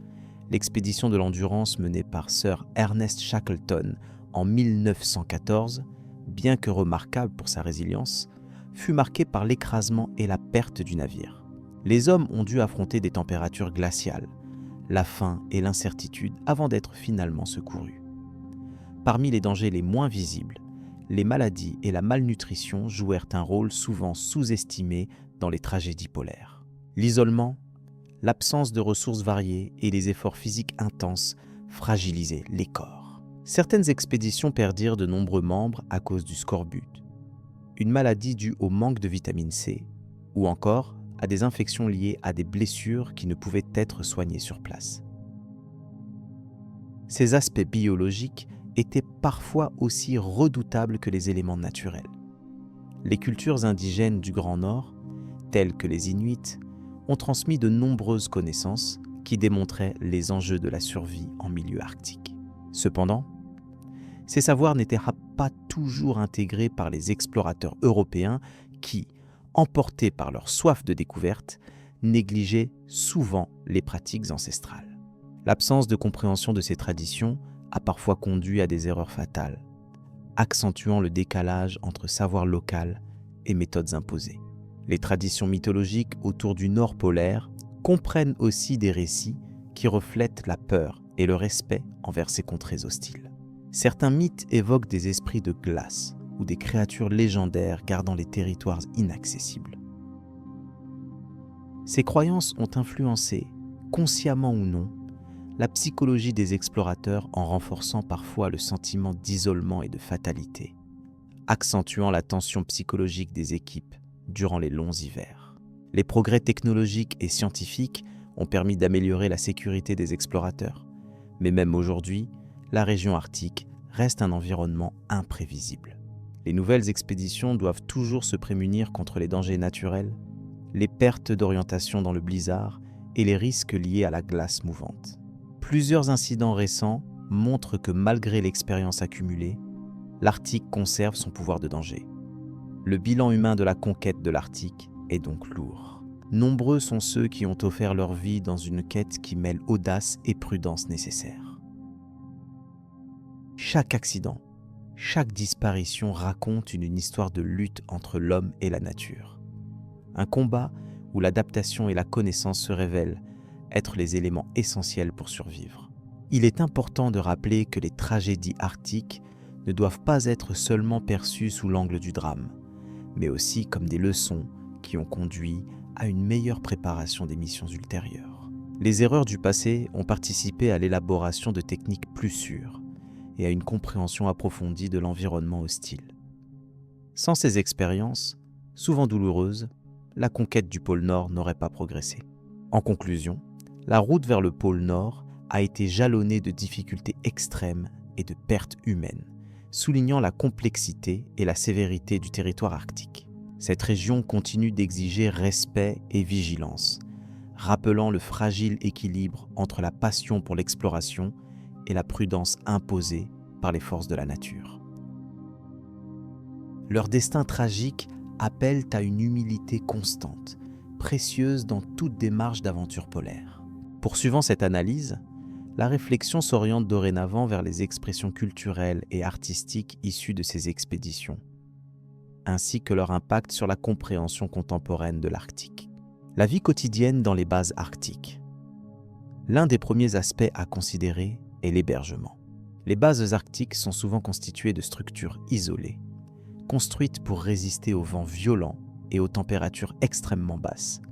l'expédition de l'Endurance menée par Sir Ernest Shackleton en 1914, bien que remarquable pour sa résilience, fut marquée par l'écrasement et la perte du navire. Les hommes ont dû affronter des températures glaciales, la faim et l'incertitude avant d'être finalement secourus. Parmi les dangers les moins visibles, les maladies et la malnutrition jouèrent un rôle souvent sous-estimé dans les tragédies polaires. L'isolement, l'absence de ressources variées et les efforts physiques intenses fragilisaient les corps. Certaines expéditions perdirent de nombreux membres à cause du scorbut, une maladie due au manque de vitamine C, ou encore à des infections liées à des blessures qui ne pouvaient être soignées sur place. Ces aspects biologiques étaient parfois aussi redoutables que les éléments naturels. Les cultures indigènes du Grand Nord, telles que les Inuits, ont transmis de nombreuses connaissances qui démontraient les enjeux de la survie en milieu arctique. Cependant, ces savoirs n'étaient pas toujours intégrés par les explorateurs européens qui, emportés par leur soif de découverte, négligeaient souvent les pratiques ancestrales. L'absence de compréhension de ces traditions a parfois conduit à des erreurs fatales, accentuant le décalage entre savoir local et méthodes imposées. Les traditions mythologiques autour du Nord polaire comprennent aussi des récits qui reflètent la peur et le respect envers ces contrées hostiles. Certains mythes évoquent des esprits de glace ou des créatures légendaires gardant les territoires inaccessibles. Ces croyances ont influencé, consciemment ou non, la psychologie des explorateurs en renforçant parfois le sentiment d'isolement et de fatalité, accentuant la tension psychologique des équipes durant les longs hivers. Les progrès technologiques et scientifiques ont permis d'améliorer la sécurité des explorateurs, mais même aujourd'hui, la région arctique reste un environnement imprévisible. Les nouvelles expéditions doivent toujours se prémunir contre les dangers naturels, les pertes d'orientation dans le blizzard et les risques liés à la glace mouvante. Plusieurs incidents récents montrent que malgré l'expérience accumulée, l'Arctique conserve son pouvoir de danger. Le bilan humain de la conquête de l'Arctique est donc lourd. Nombreux sont ceux qui ont offert leur vie dans une quête qui mêle audace et prudence nécessaire. Chaque accident, chaque disparition raconte une histoire de lutte entre l'homme et la nature. Un combat où l'adaptation et la connaissance se révèlent être les éléments essentiels pour survivre. Il est important de rappeler que les tragédies arctiques ne doivent pas être seulement perçues sous l'angle du drame, mais aussi comme des leçons qui ont conduit à une meilleure préparation des missions ultérieures. Les erreurs du passé ont participé à l'élaboration de techniques plus sûres et à une compréhension approfondie de l'environnement hostile. Sans ces expériences, souvent douloureuses, la conquête du pôle Nord n'aurait pas progressé. En conclusion, la route vers le pôle Nord a été jalonnée de difficultés extrêmes et de pertes humaines, soulignant la complexité et la sévérité du territoire arctique. Cette région continue d'exiger respect et vigilance, rappelant le fragile équilibre entre la passion pour l'exploration et la prudence imposée par les forces de la nature. Leur destin tragique appelle à une humilité constante, précieuse dans toute démarche d'aventure polaire. Poursuivant cette analyse, la réflexion s'oriente dorénavant vers les expressions culturelles et artistiques issues de ces expéditions, ainsi que leur impact sur la compréhension contemporaine de l'Arctique. La vie quotidienne dans les bases arctiques. L'un des premiers aspects à considérer est l'hébergement. Les bases arctiques sont souvent constituées de structures isolées, construites pour résister aux vents violents et aux températures extrêmement basses,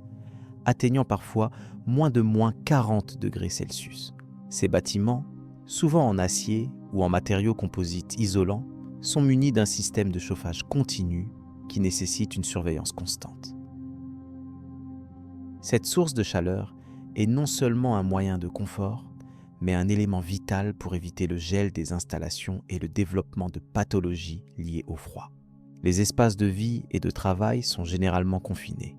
atteignant parfois moins de -40 degrés Celsius. Ces bâtiments, souvent en acier ou en matériaux composites isolants, sont munis d'un système de chauffage continu qui nécessite une surveillance constante. Cette source de chaleur est non seulement un moyen de confort, mais un élément vital pour éviter le gel des installations et le développement de pathologies liées au froid. Les espaces de vie et de travail sont généralement confinés,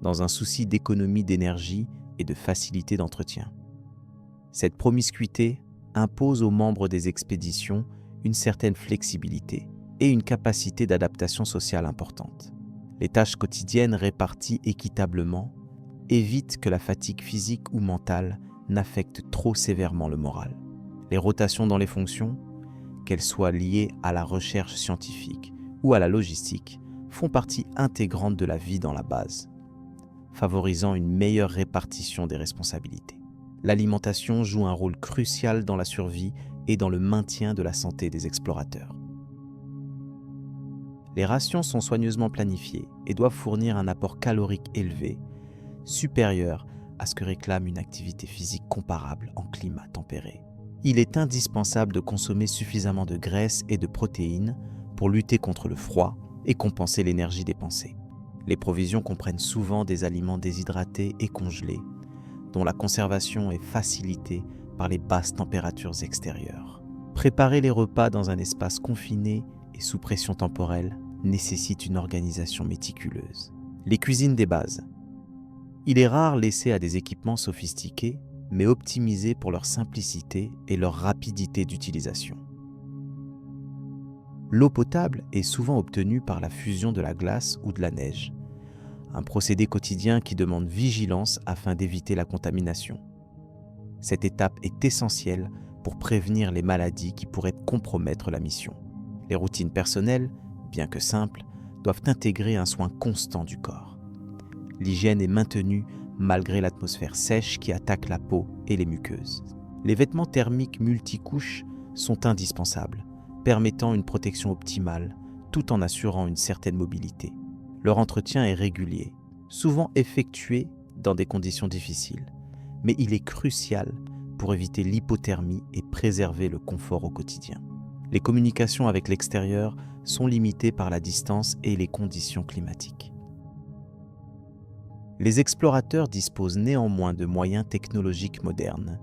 dans un souci d'économie d'énergie et de facilité d'entretien. Cette promiscuité impose aux membres des expéditions une certaine flexibilité et une capacité d'adaptation sociale importante. Les tâches quotidiennes réparties équitablement évitent que la fatigue physique ou mentale n'affecte trop sévèrement le moral. Les rotations dans les fonctions, qu'elles soient liées à la recherche scientifique ou à la logistique, font partie intégrante de la vie dans la base, favorisant une meilleure répartition des responsabilités. L'alimentation joue un rôle crucial dans la survie et dans le maintien de la santé des explorateurs. Les rations sont soigneusement planifiées et doivent fournir un apport calorique élevé, supérieur à ce que réclame une activité physique comparable en climat tempéré. Il est indispensable de consommer suffisamment de graisses et de protéines pour lutter contre le froid et compenser l'énergie dépensée. Les provisions comprennent souvent des aliments déshydratés et congelés, dont la conservation est facilitée par les basses températures extérieures. Préparer les repas dans un espace confiné et sous pression temporelle nécessite une organisation méticuleuse. Les cuisines des bases. Il est rare laissé à des équipements sophistiqués, mais optimisés pour leur simplicité et leur rapidité d'utilisation. L'eau potable est souvent obtenue par la fusion de la glace ou de la neige, un procédé quotidien qui demande vigilance afin d'éviter la contamination. Cette étape est essentielle pour prévenir les maladies qui pourraient compromettre la mission. Les routines personnelles, bien que simples, doivent intégrer un soin constant du corps. L'hygiène est maintenue malgré l'atmosphère sèche qui attaque la peau et les muqueuses. Les vêtements thermiques multicouches sont indispensables, permettant une protection optimale tout en assurant une certaine mobilité. Leur entretien est régulier, souvent effectué dans des conditions difficiles, mais il est crucial pour éviter l'hypothermie et préserver le confort au quotidien. Les communications avec l'extérieur sont limitées par la distance et les conditions climatiques. Les explorateurs disposent néanmoins de moyens technologiques modernes,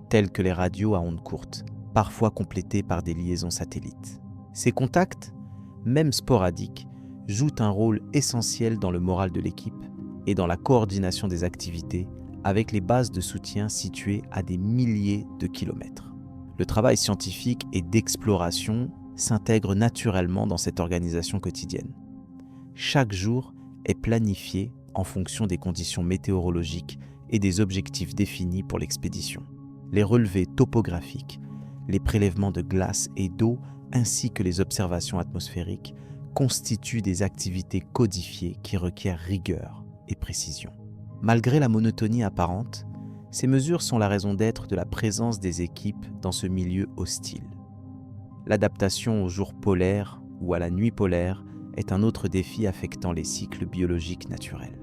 tels que les radios à ondes courtes, parfois complétées par des liaisons satellites. Ces contacts, même sporadiques, jouent un rôle essentiel dans le moral de l'équipe et dans la coordination des activités avec les bases de soutien situées à des milliers de kilomètres. Le travail scientifique et d'exploration s'intègre naturellement dans cette organisation quotidienne. Chaque jour est planifié en fonction des conditions météorologiques et des objectifs définis pour l'expédition. Les relevés topographiques, les prélèvements de glace et d'eau ainsi que les observations atmosphériques constituent des activités codifiées qui requièrent rigueur et précision. Malgré la monotonie apparente, ces mesures sont la raison d'être de la présence des équipes dans ce milieu hostile. L'adaptation aux jours polaires ou à la nuit polaire est un autre défi affectant les cycles biologiques naturels.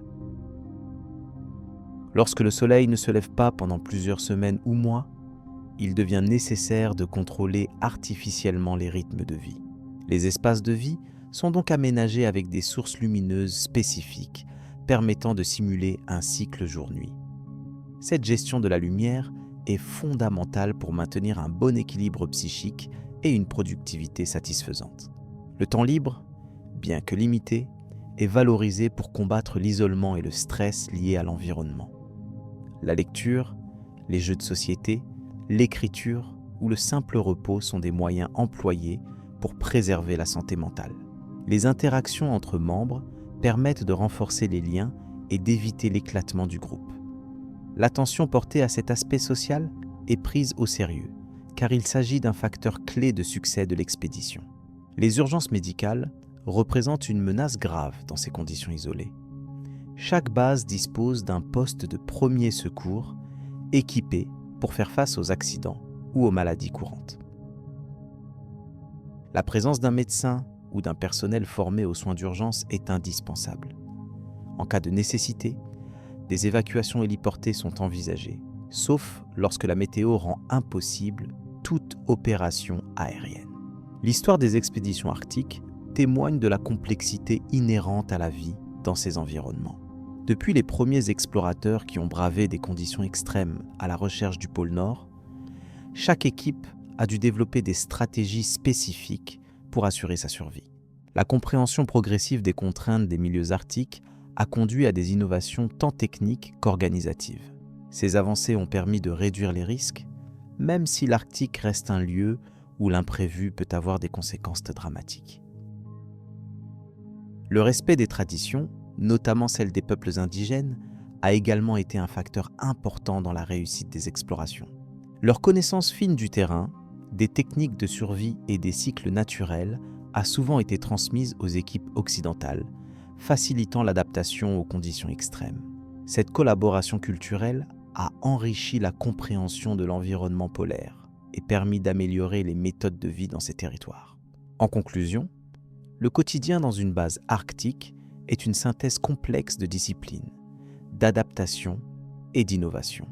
Lorsque le soleil ne se lève pas pendant plusieurs semaines ou mois, il devient nécessaire de contrôler artificiellement les rythmes de vie. Les espaces de vie sont donc aménagés avec des sources lumineuses spécifiques permettant de simuler un cycle jour-nuit. Cette gestion de la lumière est fondamentale pour maintenir un bon équilibre psychique et une productivité satisfaisante. Le temps libre, bien que limité, est valorisé pour combattre l'isolement et le stress liés à l'environnement. La lecture, les jeux de société, l'écriture ou le simple repos sont des moyens employés pour préserver la santé mentale. Les interactions entre membres permettent de renforcer les liens et d'éviter l'éclatement du groupe. L'attention portée à cet aspect social est prise au sérieux, car il s'agit d'un facteur clé de succès de l'expédition. Les urgences médicales représentent une menace grave dans ces conditions isolées. Chaque base dispose d'un poste de premier secours équipé pour faire face aux accidents ou aux maladies courantes. La présence d'un médecin ou d'un personnel formé aux soins d'urgence est indispensable. En cas de nécessité, des évacuations héliportées sont envisagées, sauf lorsque la météo rend impossible toute opération aérienne. L'histoire des expéditions arctiques témoigne de la complexité inhérente à la vie dans ces environnements. Depuis les premiers explorateurs qui ont bravé des conditions extrêmes à la recherche du pôle Nord, chaque équipe a dû développer des stratégies spécifiques pour assurer sa survie. La compréhension progressive des contraintes des milieux arctiques a conduit à des innovations tant techniques qu'organisatives. Ces avancées ont permis de réduire les risques, même si l'Arctique reste un lieu où l'imprévu peut avoir des conséquences dramatiques. Le respect des traditions, notamment celles des peuples indigènes, a également été un facteur important dans la réussite des explorations. Leur connaissance fine du terrain, des techniques de survie et des cycles naturels a souvent été transmise aux équipes occidentales, facilitant l'adaptation aux conditions extrêmes. Cette collaboration culturelle a enrichi la compréhension de l'environnement polaire et permis d'améliorer les méthodes de vie dans ces territoires. En conclusion, le quotidien dans une base arctique est une synthèse complexe de disciplines, d'adaptation et d'innovation.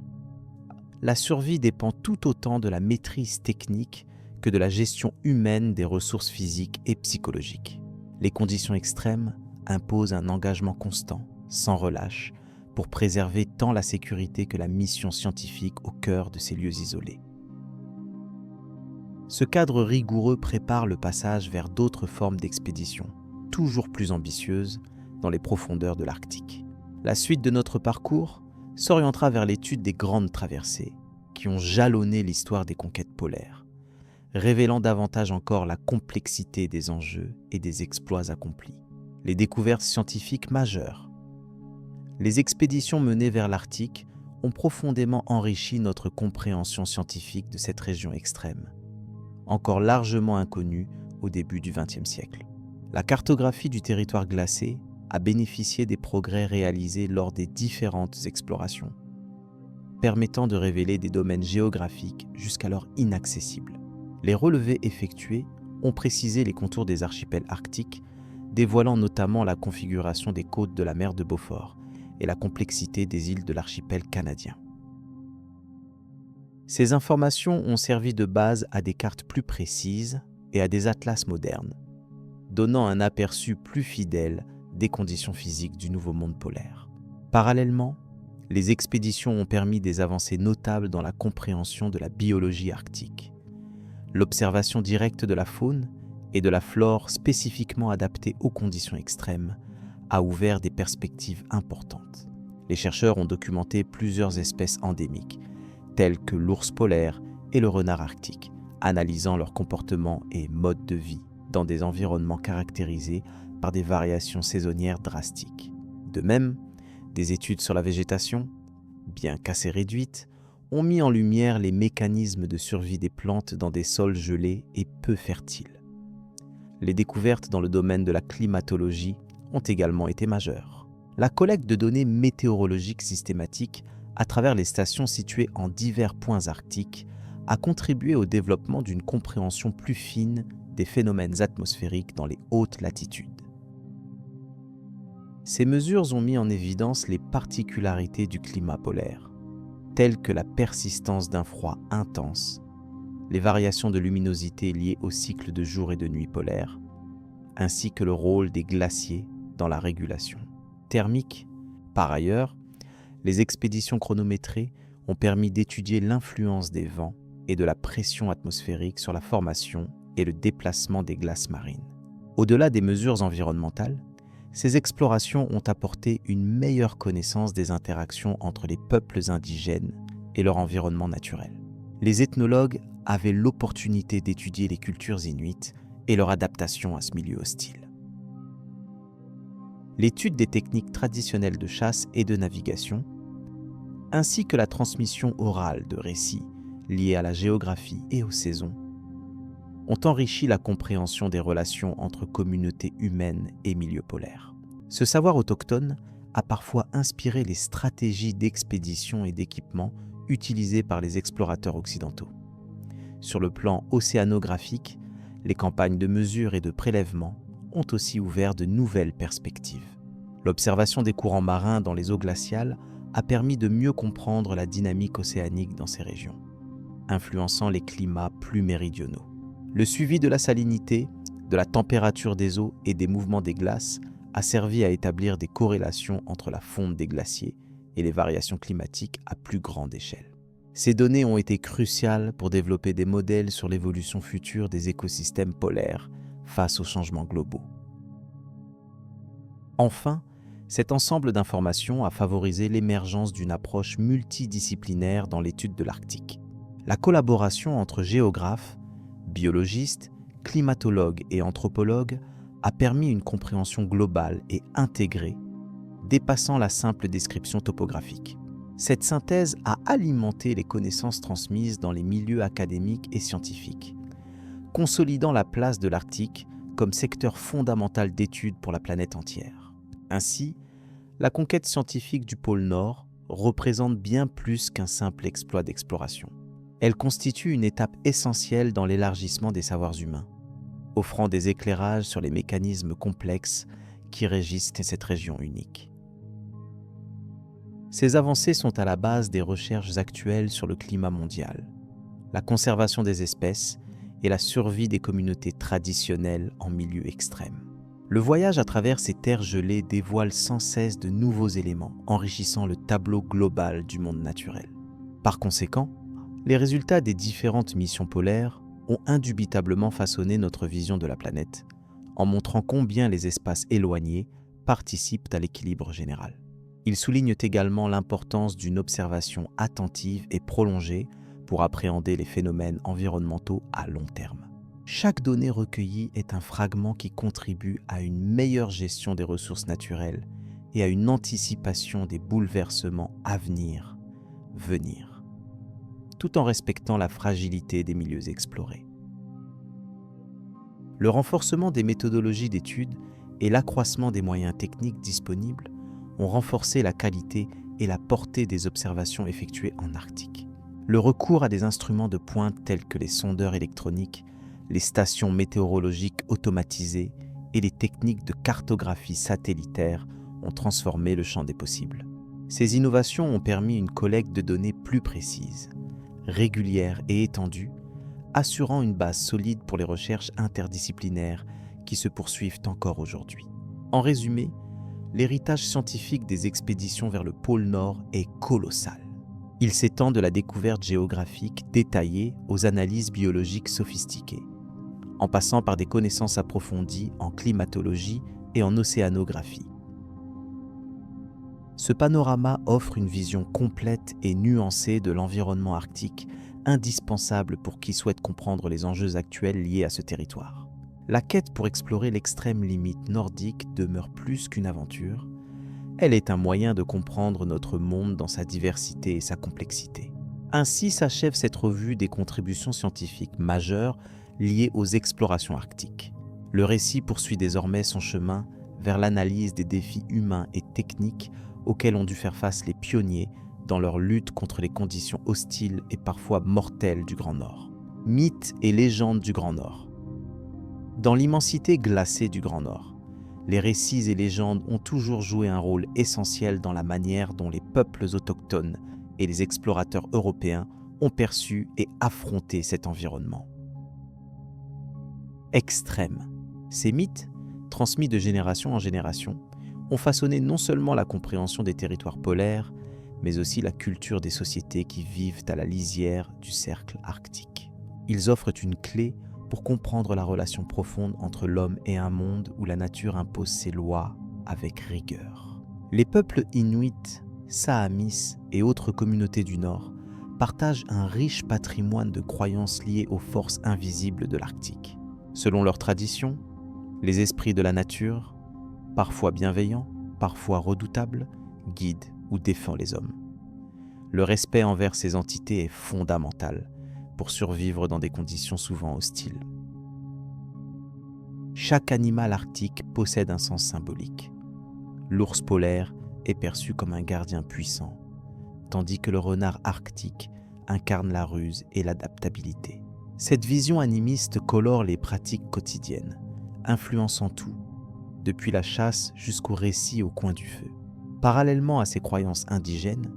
La survie dépend tout autant de la maîtrise technique que de la gestion humaine des ressources physiques et psychologiques. Les conditions extrêmes imposent un engagement constant, sans relâche, pour préserver tant la sécurité que la mission scientifique au cœur de ces lieux isolés. Ce cadre rigoureux prépare le passage vers d'autres formes d'expédition, toujours plus ambitieuses, dans les profondeurs de l'Arctique. La suite de notre parcours s'orientera vers l'étude des grandes traversées qui ont jalonné l'histoire des conquêtes polaires, révélant davantage encore la complexité des enjeux et des exploits accomplis. Les découvertes scientifiques majeures. Les expéditions menées vers l'Arctique ont profondément enrichi notre compréhension scientifique de cette région extrême, encore largement inconnue au début du XXe siècle. La cartographie du territoire glacé a bénéficié des progrès réalisés lors des différentes explorations, permettant de révéler des domaines géographiques jusqu'alors inaccessibles. Les relevés effectués ont précisé les contours des archipels arctiques, dévoilant notamment la configuration des côtes de la mer de Beaufort et la complexité des îles de l'archipel canadien. Ces informations ont servi de base à des cartes plus précises et à des atlas modernes, donnant un aperçu plus fidèle des conditions physiques du nouveau monde polaire. Parallèlement, les expéditions ont permis des avancées notables dans la compréhension de la biologie arctique. L'observation directe de la faune et de la flore spécifiquement adaptées aux conditions extrêmes a ouvert des perspectives importantes. Les chercheurs ont documenté plusieurs espèces endémiques, telles que l'ours polaire et le renard arctique, analysant leur comportement et mode de vie dans des environnements caractérisés par des variations saisonnières drastiques. De même, des études sur la végétation, bien qu'assez réduites, ont mis en lumière les mécanismes de survie des plantes dans des sols gelés et peu fertiles. Les découvertes dans le domaine de la climatologie ont également été majeures. La collecte de données météorologiques systématiques à travers les stations situées en divers points arctiques a contribué au développement d'une compréhension plus fine des phénomènes atmosphériques dans les hautes latitudes. Ces mesures ont mis en évidence les particularités du climat polaire, telles que la persistance d'un froid intense, les variations de luminosité liées au cycle de jour et de nuit polaire, ainsi que le rôle des glaciers dans la régulation thermique. Par ailleurs, les expéditions chronométrées ont permis d'étudier l'influence des vents et de la pression atmosphérique sur la formation et le déplacement des glaces marines. Au-delà des mesures environnementales, ces explorations ont apporté une meilleure connaissance des interactions entre les peuples indigènes et leur environnement naturel. Les ethnologues avaient l'opportunité d'étudier les cultures inuites et leur adaptation à ce milieu hostile. L'étude des techniques traditionnelles de chasse et de navigation, ainsi que la transmission orale de récits liés à la géographie et aux saisons, ont enrichi la compréhension des relations entre communautés humaines et milieux polaires. Ce savoir autochtone a parfois inspiré les stratégies d'expédition et d'équipement utilisées par les explorateurs occidentaux. Sur le plan océanographique, les campagnes de mesure et de prélèvement ont aussi ouvert de nouvelles perspectives. L'observation des courants marins dans les eaux glaciales a permis de mieux comprendre la dynamique océanique dans ces régions, influençant les climats plus méridionaux. Le suivi de la salinité, de la température des eaux et des mouvements des glaces a servi à établir des corrélations entre la fonte des glaciers et les variations climatiques à plus grande échelle. Ces données ont été cruciales pour développer des modèles sur l'évolution future des écosystèmes polaires face aux changements globaux. Enfin, cet ensemble d'informations a favorisé l'émergence d'une approche multidisciplinaire dans l'étude de l'Arctique. La collaboration entre géographes, biologistes, climatologues et anthropologues a permis une compréhension globale et intégrée, dépassant la simple description topographique. Cette synthèse a alimenté les connaissances transmises dans les milieux académiques et scientifiques, consolidant la place de l'Arctique comme secteur fondamental d'études pour la planète entière. Ainsi, la conquête scientifique du pôle Nord représente bien plus qu'un simple exploit d'exploration. Elle constitue une étape essentielle dans l'élargissement des savoirs humains, offrant des éclairages sur les mécanismes complexes qui régissent cette région unique. Ces avancées sont à la base des recherches actuelles sur le climat mondial, la conservation des espèces et la survie des communautés traditionnelles en milieu extrême. Le voyage à travers ces terres gelées dévoile sans cesse de nouveaux éléments, enrichissant le tableau global du monde naturel. Par conséquent, les résultats des différentes missions polaires ont indubitablement façonné notre vision de la planète, en montrant combien les espaces éloignés participent à l'équilibre général. Ils soulignent également l'importance d'une observation attentive et prolongée pour appréhender les phénomènes environnementaux à long terme. Chaque donnée recueillie est un fragment qui contribue à une meilleure gestion des ressources naturelles et à une anticipation des bouleversements à venir, tout en respectant la fragilité des milieux explorés. Le renforcement des méthodologies d'études et l'accroissement des moyens techniques disponibles ont renforcé la qualité et la portée des observations effectuées en Arctique. Le recours à des instruments de pointe tels que les sondeurs électroniques, les stations météorologiques automatisées et les techniques de cartographie satellitaire ont transformé le champ des possibles. Ces innovations ont permis une collecte de données plus précise, régulière et étendue, assurant une base solide pour les recherches interdisciplinaires qui se poursuivent encore aujourd'hui. En résumé, l'héritage scientifique des expéditions vers le pôle Nord est colossal. Il s'étend de la découverte géographique détaillée aux analyses biologiques sophistiquées, en passant par des connaissances approfondies en climatologie et en océanographie. Ce panorama offre une vision complète et nuancée de l'environnement arctique, indispensable pour qui souhaite comprendre les enjeux actuels liés à ce territoire. La quête pour explorer l'extrême limite nordique demeure plus qu'une aventure. Elle est un moyen de comprendre notre monde dans sa diversité et sa complexité. Ainsi s'achève cette revue des contributions scientifiques majeures liées aux explorations arctiques. Le récit poursuit désormais son chemin vers l'analyse des défis humains et techniques auxquels ont dû faire face les pionniers dans leur lutte contre les conditions hostiles et parfois mortelles du Grand Nord. Mythes et légendes du Grand Nord. Dans l'immensité glacée du Grand Nord, les récits et légendes ont toujours joué un rôle essentiel dans la manière dont les peuples autochtones et les explorateurs européens ont perçu et affronté cet environnement. Extrême. Ces mythes, transmis de génération en génération, ont façonné non seulement la compréhension des territoires polaires, mais aussi la culture des sociétés qui vivent à la lisière du cercle arctique. Ils offrent une clé pour comprendre la relation profonde entre l'homme et un monde où la nature impose ses lois avec rigueur. Les peuples inuits, saamis et autres communautés du Nord partagent un riche patrimoine de croyances liées aux forces invisibles de l'Arctique. Selon leurs traditions, les esprits de la nature, parfois bienveillants, parfois redoutables, guident ou défendent les hommes. Le respect envers ces entités est fondamental pour survivre dans des conditions souvent hostiles. Chaque animal arctique possède un sens symbolique. L'ours polaire est perçu comme un gardien puissant, tandis que le renard arctique incarne la ruse et l'adaptabilité. Cette vision animiste colore les pratiques quotidiennes, influençant tout, depuis la chasse jusqu'au récit au coin du feu. Parallèlement à ces croyances indigènes,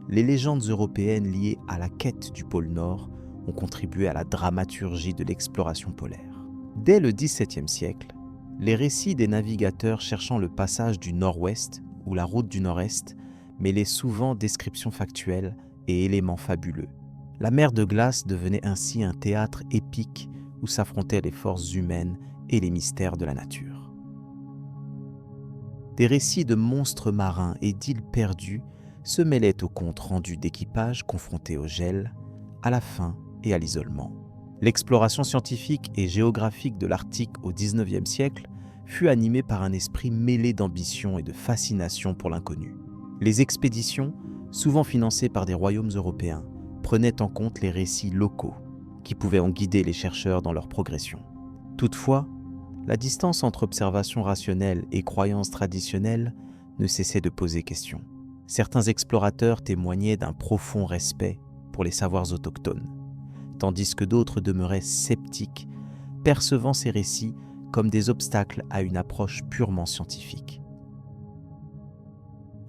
les légendes européennes liées à la quête du pôle Nord ont contribué à la dramaturgie de l'exploration polaire. Dès le XVIIe siècle, les récits des navigateurs cherchant le passage du Nord-Ouest ou la route du Nord-Est mêlaient souvent descriptions factuelles et éléments fabuleux, La mer de glace devenait ainsi un théâtre épique où s'affrontaient les forces humaines et les mystères de la nature. Des récits de monstres marins et d'îles perdues se mêlaient aux comptes rendus d'équipages confrontés au gel, à la faim et à l'isolement. L'exploration scientifique et géographique de l'Arctique au XIXe siècle fut animée par un esprit mêlé d'ambition et de fascination pour l'inconnu. Les expéditions, souvent financées par des royaumes européens, prenaient en compte les récits locaux, qui pouvaient en guider les chercheurs dans leur progression. Toutefois, la distance entre observation rationnelle et croyances traditionnelles ne cessait de poser question. Certains explorateurs témoignaient d'un profond respect pour les savoirs autochtones, tandis que d'autres demeuraient sceptiques, percevant ces récits comme des obstacles à une approche purement scientifique.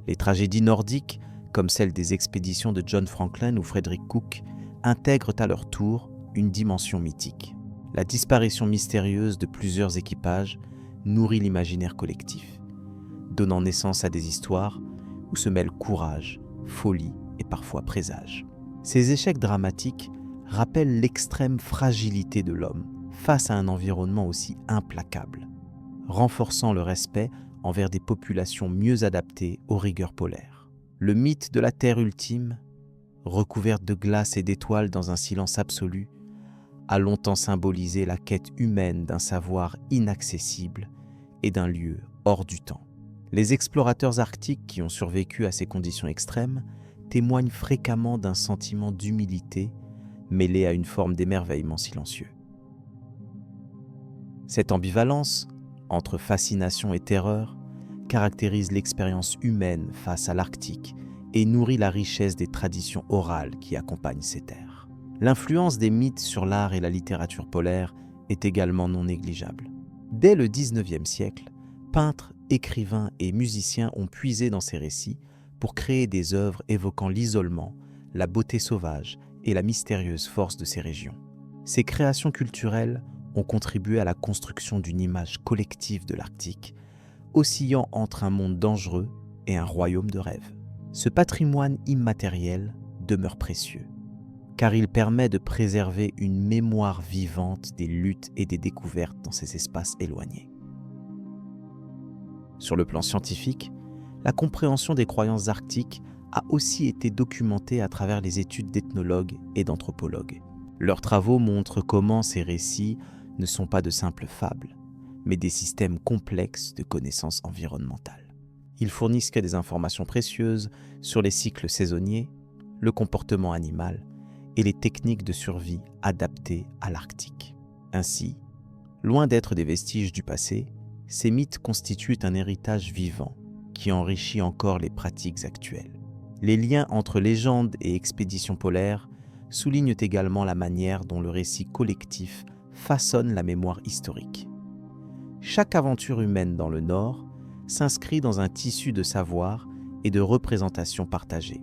Les tragédies nordiques, comme celle des expéditions de John Franklin ou Frederick Cook, intègrent à leur tour une dimension mythique. La disparition mystérieuse de plusieurs équipages nourrit l'imaginaire collectif, donnant naissance à des histoires où se mêlent courage, folie et parfois présage. Ces échecs dramatiques rappellent l'extrême fragilité de l'homme face à un environnement aussi implacable, renforçant le respect envers des populations mieux adaptées aux rigueurs polaires. Le mythe de la Terre ultime, recouverte de glace et d'étoiles dans un silence absolu, a longtemps symbolisé la quête humaine d'un savoir inaccessible et d'un lieu hors du temps. Les explorateurs arctiques qui ont survécu à ces conditions extrêmes témoignent fréquemment d'un sentiment d'humilité mêlé à une forme d'émerveillement silencieux. Cette ambivalence, entre fascination et terreur, caractérise l'expérience humaine face à l'Arctique et nourrit la richesse des traditions orales qui accompagnent ces terres. L'influence des mythes sur l'art et la littérature polaire est également non négligeable. Dès le XIXe siècle, peintres, écrivains et musiciens ont puisé dans ces récits pour créer des œuvres évoquant l'isolement, la beauté sauvage et la mystérieuse force de ces régions. Ces créations culturelles ont contribué à la construction d'une image collective de l'Arctique, oscillant entre un monde dangereux et un royaume de rêve. Ce patrimoine immatériel demeure précieux, car il permet de préserver une mémoire vivante des luttes et des découvertes dans ces espaces éloignés. Sur le plan scientifique, la compréhension des croyances arctiques a aussi été documentée à travers les études d'ethnologues et d'anthropologues. Leurs travaux montrent comment ces récits ne sont pas de simples fables, mais des systèmes complexes de connaissances environnementales. Ils fournissent des informations précieuses sur les cycles saisonniers, le comportement animal et les techniques de survie adaptées à l'Arctique. Ainsi, loin d'être des vestiges du passé, ces mythes constituent un héritage vivant qui enrichit encore les pratiques actuelles. Les liens entre légendes et expéditions polaires soulignent également la manière dont le récit collectif façonne la mémoire historique. Chaque aventure humaine dans le Nord s'inscrit dans un tissu de savoir et de représentations partagées.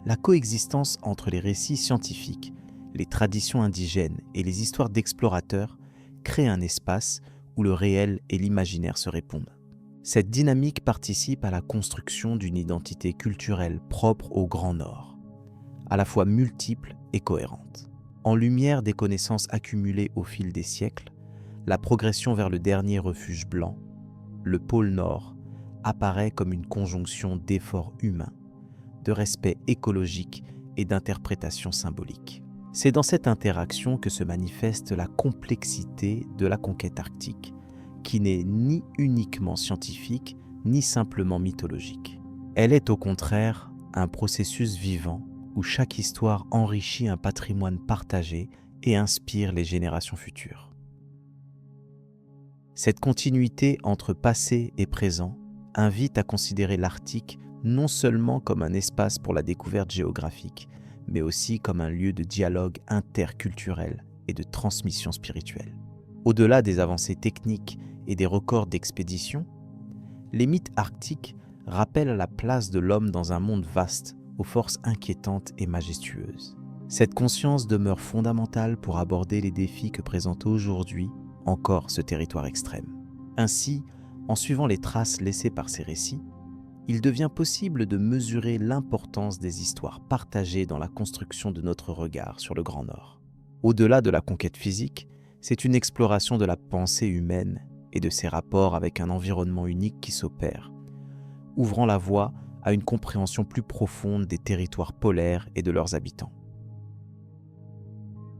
La coexistence entre les récits scientifiques, les traditions indigènes et les histoires d'explorateurs crée un espace où le réel et l'imaginaire se répondent. Cette dynamique participe à la construction d'une identité culturelle propre au Grand Nord, à la fois multiple et cohérente. En lumière des connaissances accumulées au fil des siècles, la progression vers le dernier refuge blanc, le pôle Nord, apparaît comme une conjonction d'efforts humains, de respect écologique et d'interprétation symbolique. C'est dans cette interaction que se manifeste la complexité de la conquête arctique, qui n'est ni uniquement scientifique, ni simplement mythologique. Elle est au contraire un processus vivant où chaque histoire enrichit un patrimoine partagé et inspire les générations futures. Cette continuité entre passé et présent invite à considérer l'Arctique non seulement comme un espace pour la découverte géographique, mais aussi comme un lieu de dialogue interculturel et de transmission spirituelle. Au-delà des avancées techniques et des records d'expédition, les mythes arctiques rappellent la place de l'homme dans un monde vaste, aux forces inquiétantes et majestueuses. Cette conscience demeure fondamentale pour aborder les défis que présente aujourd'hui encore ce territoire extrême. Ainsi, en suivant les traces laissées par ces récits, il devient possible de mesurer l'importance des histoires partagées dans la construction de notre regard sur le Grand Nord. Au-delà de la conquête physique, c'est une exploration de la pensée humaine et de ses rapports avec un environnement unique qui s'opère, ouvrant la voie à une compréhension plus profonde des territoires polaires et de leurs habitants.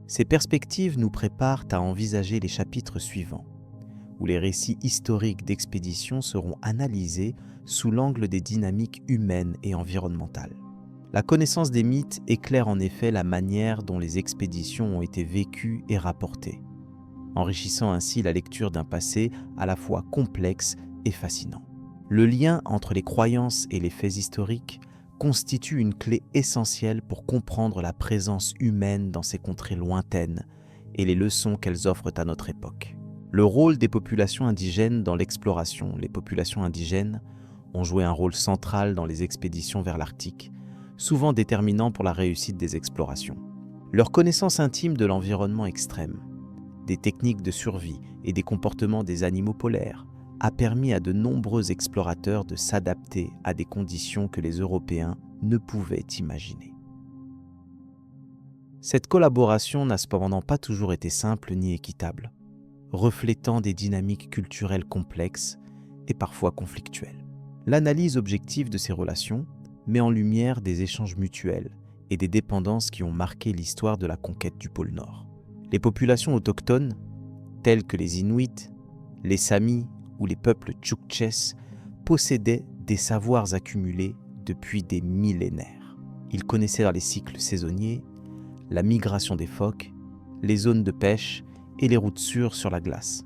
Ces perspectives nous préparent à envisager les chapitres suivants, où les récits historiques d'expéditions seront analysés sous l'angle des dynamiques humaines et environnementales. La connaissance des mythes éclaire en effet la manière dont les expéditions ont été vécues et rapportées, enrichissant ainsi la lecture d'un passé à la fois complexe et fascinant. Le lien entre les croyances et les faits historiques constitue une clé essentielle pour comprendre la présence humaine dans ces contrées lointaines et les leçons qu'elles offrent à notre époque. Le rôle des populations indigènes dans l'exploration. Les populations indigènes ont joué un rôle central dans les expéditions vers l'Arctique, souvent déterminant pour la réussite des explorations. Leur connaissance intime de l'environnement extrême, des techniques de survie et des comportements des animaux polaires a permis à de nombreux explorateurs de s'adapter à des conditions que les Européens ne pouvaient imaginer. Cette collaboration n'a cependant pas toujours été simple ni équitable, reflétant des dynamiques culturelles complexes et parfois conflictuelles. L'analyse objective de ces relations met en lumière des échanges mutuels et des dépendances qui ont marqué l'histoire de la conquête du pôle Nord. Les populations autochtones, telles que les Inuits, les Samis ou les peuples Tchouktchès, possédaient des savoirs accumulés depuis des millénaires. Ils connaissaient les cycles saisonniers, la migration des phoques, les zones de pêche et les routes sûres sur la glace.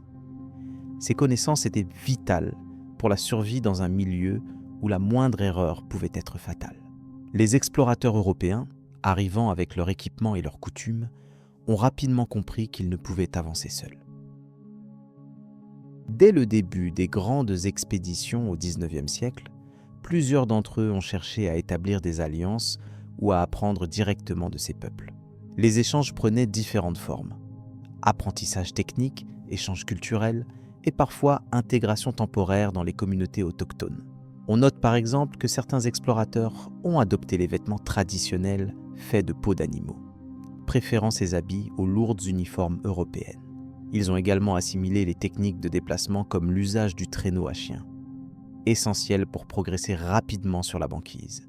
Ces connaissances étaient vitales pour la survie dans un milieu où la moindre erreur pouvait être fatale. Les explorateurs européens, arrivant avec leur équipement et leurs coutumes, ont rapidement compris qu'ils ne pouvaient avancer seuls. Dès le début des grandes expéditions au XIXe siècle, plusieurs d'entre eux ont cherché à établir des alliances ou à apprendre directement de ces peuples. Les échanges prenaient différentes formes. Apprentissage technique, échange culturel et parfois intégration temporaire dans les communautés autochtones. On note par exemple que certains explorateurs ont adopté les vêtements traditionnels faits de peaux d'animaux, préférant ces habits aux lourdes uniformes européennes. Ils ont également assimilé les techniques de déplacement comme l'usage du traîneau à chien, essentiel pour progresser rapidement sur la banquise.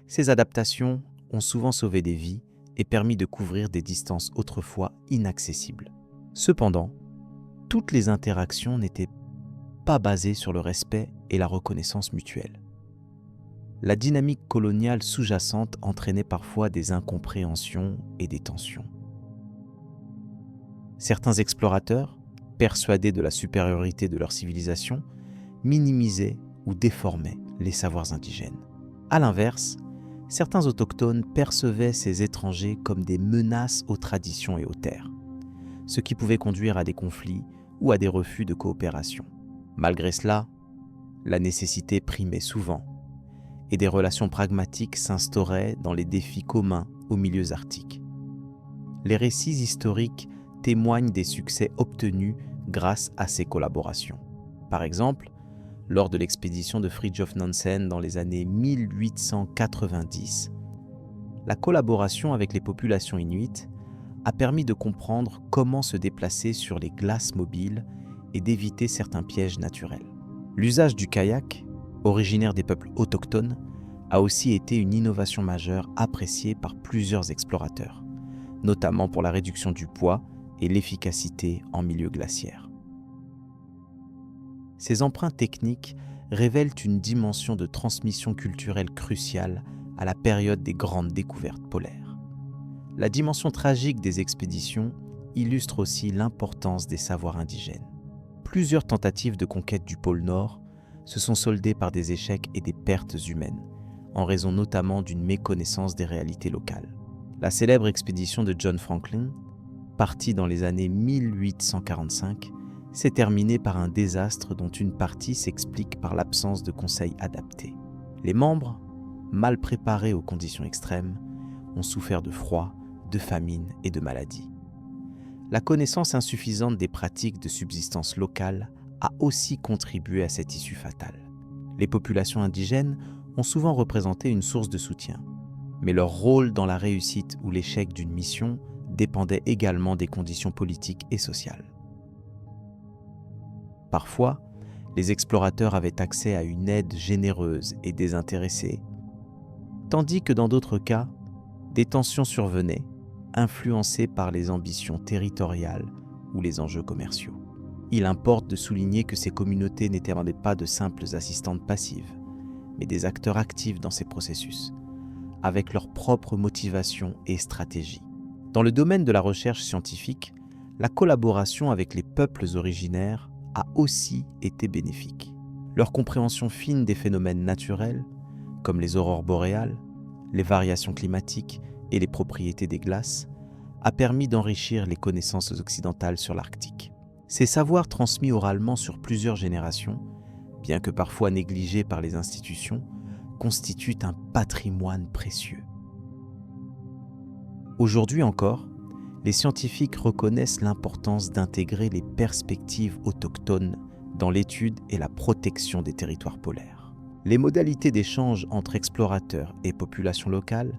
Ces adaptations ont souvent sauvé des vies et permis de couvrir des distances autrefois inaccessibles. Cependant, toutes les interactions n'étaient pas basées sur le respect et la reconnaissance mutuelle. La dynamique coloniale sous-jacente entraînait parfois des incompréhensions et des tensions. Certains explorateurs, persuadés de la supériorité de leur civilisation, minimisaient ou déformaient les savoirs indigènes. À l'inverse, certains autochtones percevaient ces étrangers comme des menaces aux traditions et aux terres, ce qui pouvait conduire à des conflits ou à des refus de coopération. Malgré cela, la nécessité primait souvent et des relations pragmatiques s'instauraient dans les défis communs aux milieux arctiques. Les récits historiques témoignent des succès obtenus grâce à ces collaborations. Par exemple, lors de l'expédition de Fridtjof Nansen dans les années 1890, la collaboration avec les populations inuites a permis de comprendre comment se déplacer sur les glaces mobiles et d'éviter certains pièges naturels. L'usage du kayak, originaire des peuples autochtones, a aussi été une innovation majeure appréciée par plusieurs explorateurs, notamment pour la réduction du poids et l'efficacité en milieu glaciaire. Ces emprunts techniques révèlent une dimension de transmission culturelle cruciale à la période des grandes découvertes polaires. La dimension tragique des expéditions illustre aussi l'importance des savoirs indigènes. Plusieurs tentatives de conquête du pôle Nord se sont soldées par des échecs et des pertes humaines, en raison notamment d'une méconnaissance des réalités locales. La célèbre expédition de John Franklin, partie dans les années 1845, s'est terminée par un désastre dont une partie s'explique par l'absence de conseils adaptés. Les membres, mal préparés aux conditions extrêmes, ont souffert de froid, de famine et de maladies. La connaissance insuffisante des pratiques de subsistance locale a aussi contribué à cette issue fatale. Les populations indigènes ont souvent représenté une source de soutien, mais leur rôle dans la réussite ou l'échec d'une mission dépendait également des conditions politiques et sociales. Parfois, les explorateurs avaient accès à une aide généreuse et désintéressée, tandis que dans d'autres cas, des tensions survenaient, influencées par les ambitions territoriales ou les enjeux commerciaux. Il importe de souligner que ces communautés n'étaient pas de simples assistantes passives, mais des acteurs actifs dans ces processus, avec leur propre motivation et stratégie. Dans le domaine de la recherche scientifique, la collaboration avec les peuples originaires a aussi été bénéfique. Leur compréhension fine des phénomènes naturels, comme les aurores boréales, les variations climatiques et les propriétés des glaces, a permis d'enrichir les connaissances occidentales sur l'Arctique. Ces savoirs transmis oralement sur plusieurs générations, bien que parfois négligés par les institutions, constituent un patrimoine précieux. Aujourd'hui encore, les scientifiques reconnaissent l'importance d'intégrer les perspectives autochtones dans l'étude et la protection des territoires polaires. Les modalités d'échange entre explorateurs et populations locales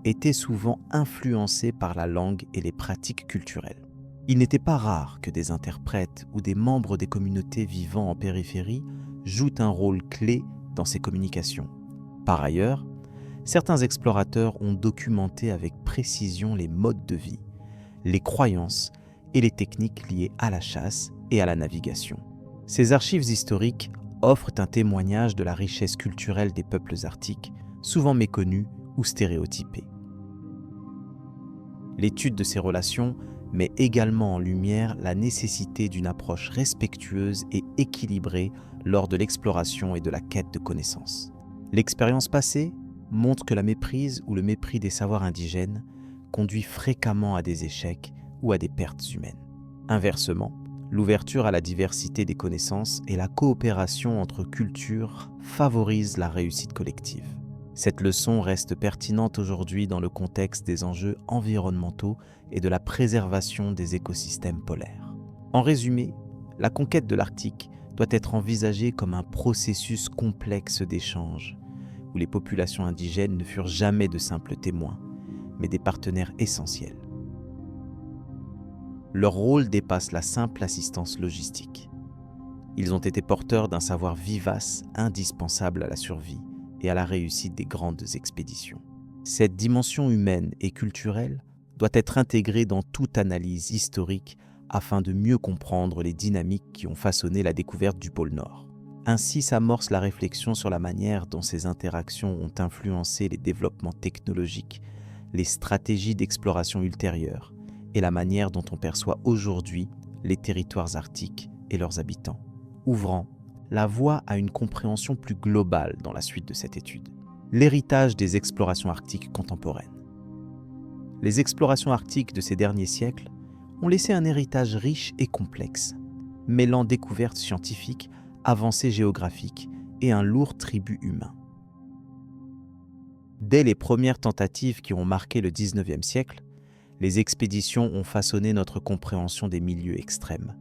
étaient souvent influencées par la langue et les pratiques culturelles. Il n'était pas rare que des interprètes ou des membres des communautés vivant en périphérie jouent un rôle clé dans ces communications. Par ailleurs, certains explorateurs ont documenté avec précision les modes de vie, les croyances et les techniques liées à la chasse et à la navigation. Ces archives historiques offrent un témoignage de la richesse culturelle des peuples arctiques, souvent méconnus ou stéréotypés. L'étude de ces relations met également en lumière la nécessité d'une approche respectueuse et équilibrée lors de l'exploration et de la quête de connaissances. L'expérience passée montre que la méprise ou le mépris des savoirs indigènes conduit fréquemment à des échecs ou à des pertes humaines. Inversement, l'ouverture à la diversité des connaissances et la coopération entre cultures favorisent la réussite collective. Cette leçon reste pertinente aujourd'hui dans le contexte des enjeux environnementaux et de la préservation des écosystèmes polaires. En résumé, la conquête de l'Arctique doit être envisagée comme un processus complexe d'échange, où les populations indigènes ne furent jamais de simples témoins, mais des partenaires essentiels. Leur rôle dépasse la simple assistance logistique. Ils ont été porteurs d'un savoir vivace indispensable à la survie et à la réussite des grandes expéditions. Cette dimension humaine et culturelle doit être intégrée dans toute analyse historique afin de mieux comprendre les dynamiques qui ont façonné la découverte du pôle Nord. Ainsi s'amorce la réflexion sur la manière dont ces interactions ont influencé les développements technologiques, les stratégies d'exploration ultérieures et la manière dont on perçoit aujourd'hui les territoires arctiques et leurs habitants, ouvrant la voie à une compréhension plus globale dans la suite de cette étude. L'héritage des explorations arctiques contemporaines. Les explorations arctiques de ces derniers siècles ont laissé un héritage riche et complexe, mêlant découvertes scientifiques, avancées géographiques et un lourd tribut humain. Dès les premières tentatives qui ont marqué le XIXe siècle, les expéditions ont façonné notre compréhension des milieux extrêmes,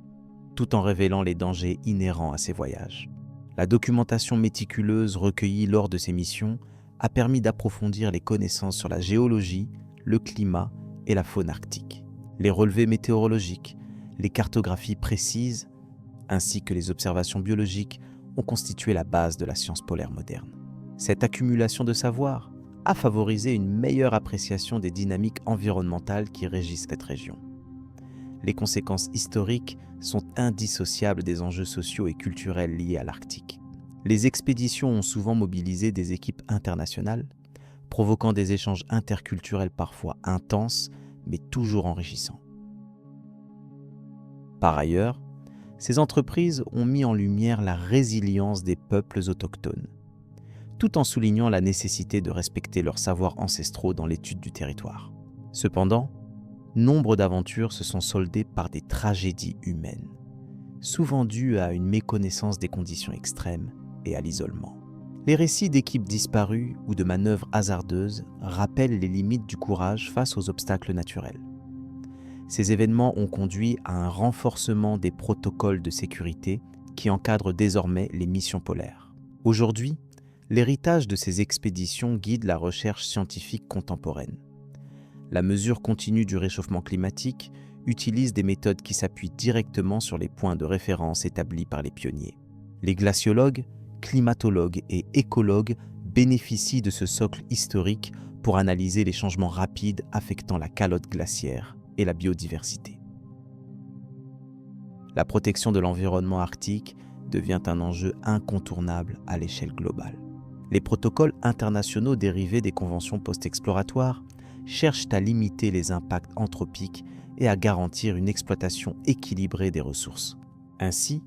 tout en révélant les dangers inhérents à ces voyages. La documentation méticuleuse recueillie lors de ces missions a permis d'approfondir les connaissances sur la géologie, le climat et la faune arctique. Les relevés météorologiques, les cartographies précises, ainsi que les observations biologiques ont constitué la base de la science polaire moderne. Cette accumulation de savoir a favorisé une meilleure appréciation des dynamiques environnementales qui régissent cette région. Les conséquences historiques sont indissociables des enjeux sociaux et culturels liés à l'Arctique. Les expéditions ont souvent mobilisé des équipes internationales, provoquant des échanges interculturels parfois intenses, mais toujours enrichissants. Par ailleurs, ces entreprises ont mis en lumière la résilience des peuples autochtones, tout en soulignant la nécessité de respecter leurs savoirs ancestraux dans l'étude du territoire. Cependant, nombre d'aventures se sont soldées par des tragédies humaines, souvent dues à une méconnaissance des conditions extrêmes et à l'isolement. Les récits d'équipes disparues ou de manœuvres hasardeuses rappellent les limites du courage face aux obstacles naturels. Ces événements ont conduit à un renforcement des protocoles de sécurité qui encadrent désormais les missions polaires. Aujourd'hui, l'héritage de ces expéditions guide la recherche scientifique contemporaine. La mesure continue du réchauffement climatique utilise des méthodes qui s'appuient directement sur les points de référence établis par les pionniers. Les glaciologues, climatologues et écologues bénéficient de ce socle historique pour analyser les changements rapides affectant la calotte glaciaire et la biodiversité. La protection de l'environnement arctique devient un enjeu incontournable à l'échelle globale. Les protocoles internationaux dérivés des conventions post-exploratoires cherchent à limiter les impacts anthropiques et à garantir une exploitation équilibrée des ressources. Ainsi,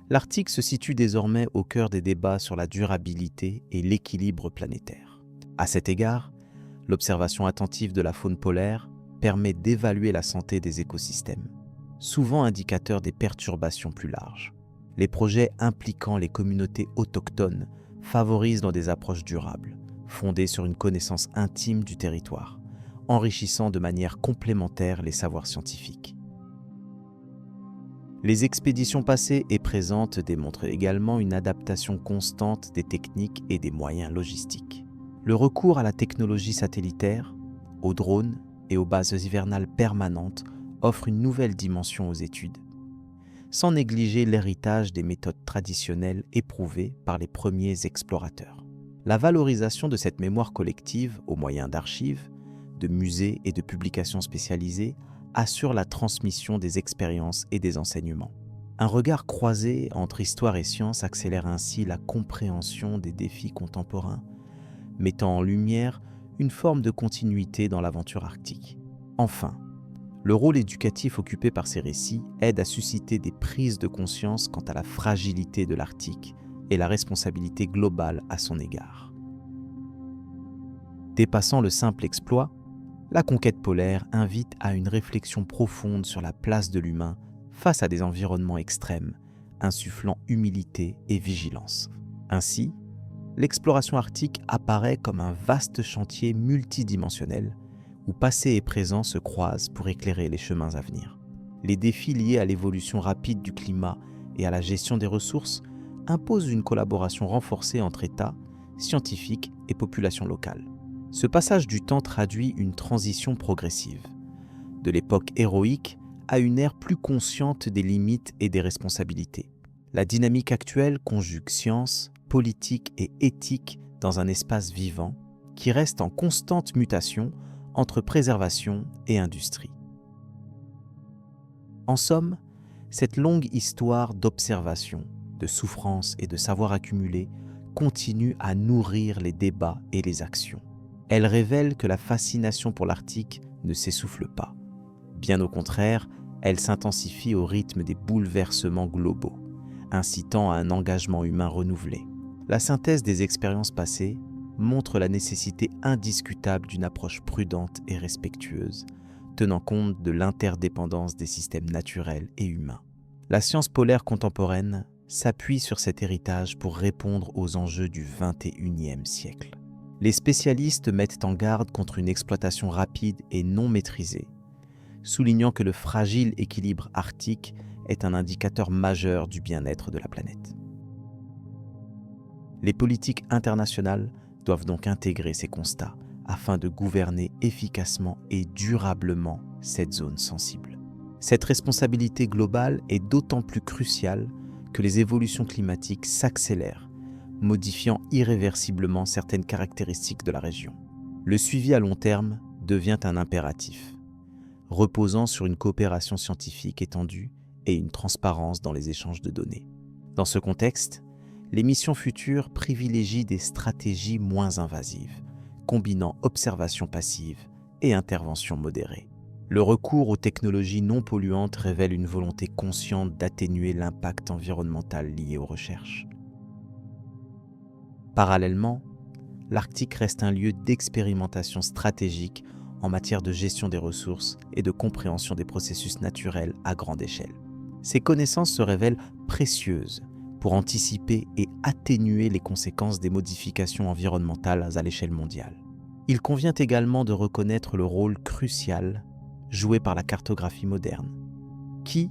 l'Arctique se situe désormais au cœur des débats sur la durabilité et l'équilibre planétaire. À cet égard, l'observation attentive de la faune polaire permet d'évaluer la santé des écosystèmes, souvent indicateur des perturbations plus larges. Les projets impliquant les communautés autochtones favorisent dans des approches durables, fondées sur une connaissance intime du territoire, enrichissant de manière complémentaire les savoirs scientifiques. Les expéditions passées et présentes démontrent également une adaptation constante des techniques et des moyens logistiques. Le recours à la technologie satellitaire, aux drones et aux bases hivernales permanentes offre une nouvelle dimension aux études, sans négliger l'héritage des méthodes traditionnelles éprouvées par les premiers explorateurs. La valorisation de cette mémoire collective au moyen d'archives, de musées et de publications spécialisées assure la transmission des expériences et des enseignements. Un regard croisé entre histoire et science accélère ainsi la compréhension des défis contemporains, mettant en lumière une forme de continuité dans l'aventure arctique. Enfin, le rôle éducatif occupé par ces récits aide à susciter des prises de conscience quant à la fragilité de l'Arctique et la responsabilité globale à son égard. Dépassant le simple exploit, la conquête polaire invite à une réflexion profonde sur la place de l'humain face à des environnements extrêmes, insufflant humilité et vigilance. Ainsi, l'exploration arctique apparaît comme un vaste chantier multidimensionnel où passé et présent se croisent pour éclairer les chemins à venir. Les défis liés à l'évolution rapide du climat et à la gestion des ressources imposent une collaboration renforcée entre États, scientifiques et populations locales. Ce passage du temps traduit une transition progressive, de l'époque héroïque à une ère plus consciente des limites et des responsabilités. La dynamique actuelle conjugue science, politique et éthique dans un espace vivant qui reste en constante mutation entre préservation et industrie. En somme, cette longue histoire d'observation, de souffrance et de savoir accumulé continue à nourrir les débats et les actions. Elle révèle que la fascination pour l'Arctique ne s'essouffle pas. Bien au contraire, elle s'intensifie au rythme des bouleversements globaux, incitant à un engagement humain renouvelé. La synthèse des expériences passées montre la nécessité indiscutable d'une approche prudente et respectueuse, tenant compte de l'interdépendance des systèmes naturels et humains. La science polaire contemporaine s'appuie sur cet héritage pour répondre aux enjeux du XXIe siècle. Les spécialistes mettent en garde contre une exploitation rapide et non maîtrisée, soulignant que le fragile équilibre arctique est un indicateur majeur du bien-être de la planète. Les politiques internationales doivent donc intégrer ces constats afin de gouverner efficacement et durablement cette zone sensible. Cette responsabilité globale est d'autant plus cruciale que les évolutions climatiques s'accélèrent, modifiant irréversiblement certaines caractéristiques de la région. Le suivi à long terme devient un impératif, reposant sur une coopération scientifique étendue et une transparence dans les échanges de données. Dans ce contexte, les missions futures privilégient des stratégies moins invasives, combinant observation passive et intervention modérée. Le recours aux technologies non polluantes révèle une volonté consciente d'atténuer l'impact environnemental lié aux recherches. Parallèlement, l'Arctique reste un lieu d'expérimentation stratégique en matière de gestion des ressources et de compréhension des processus naturels à grande échelle. Ces connaissances se révèlent précieuses pour anticiper et atténuer les conséquences des modifications environnementales à l'échelle mondiale. Il convient également de reconnaître le rôle crucial joué par la cartographie moderne, qui,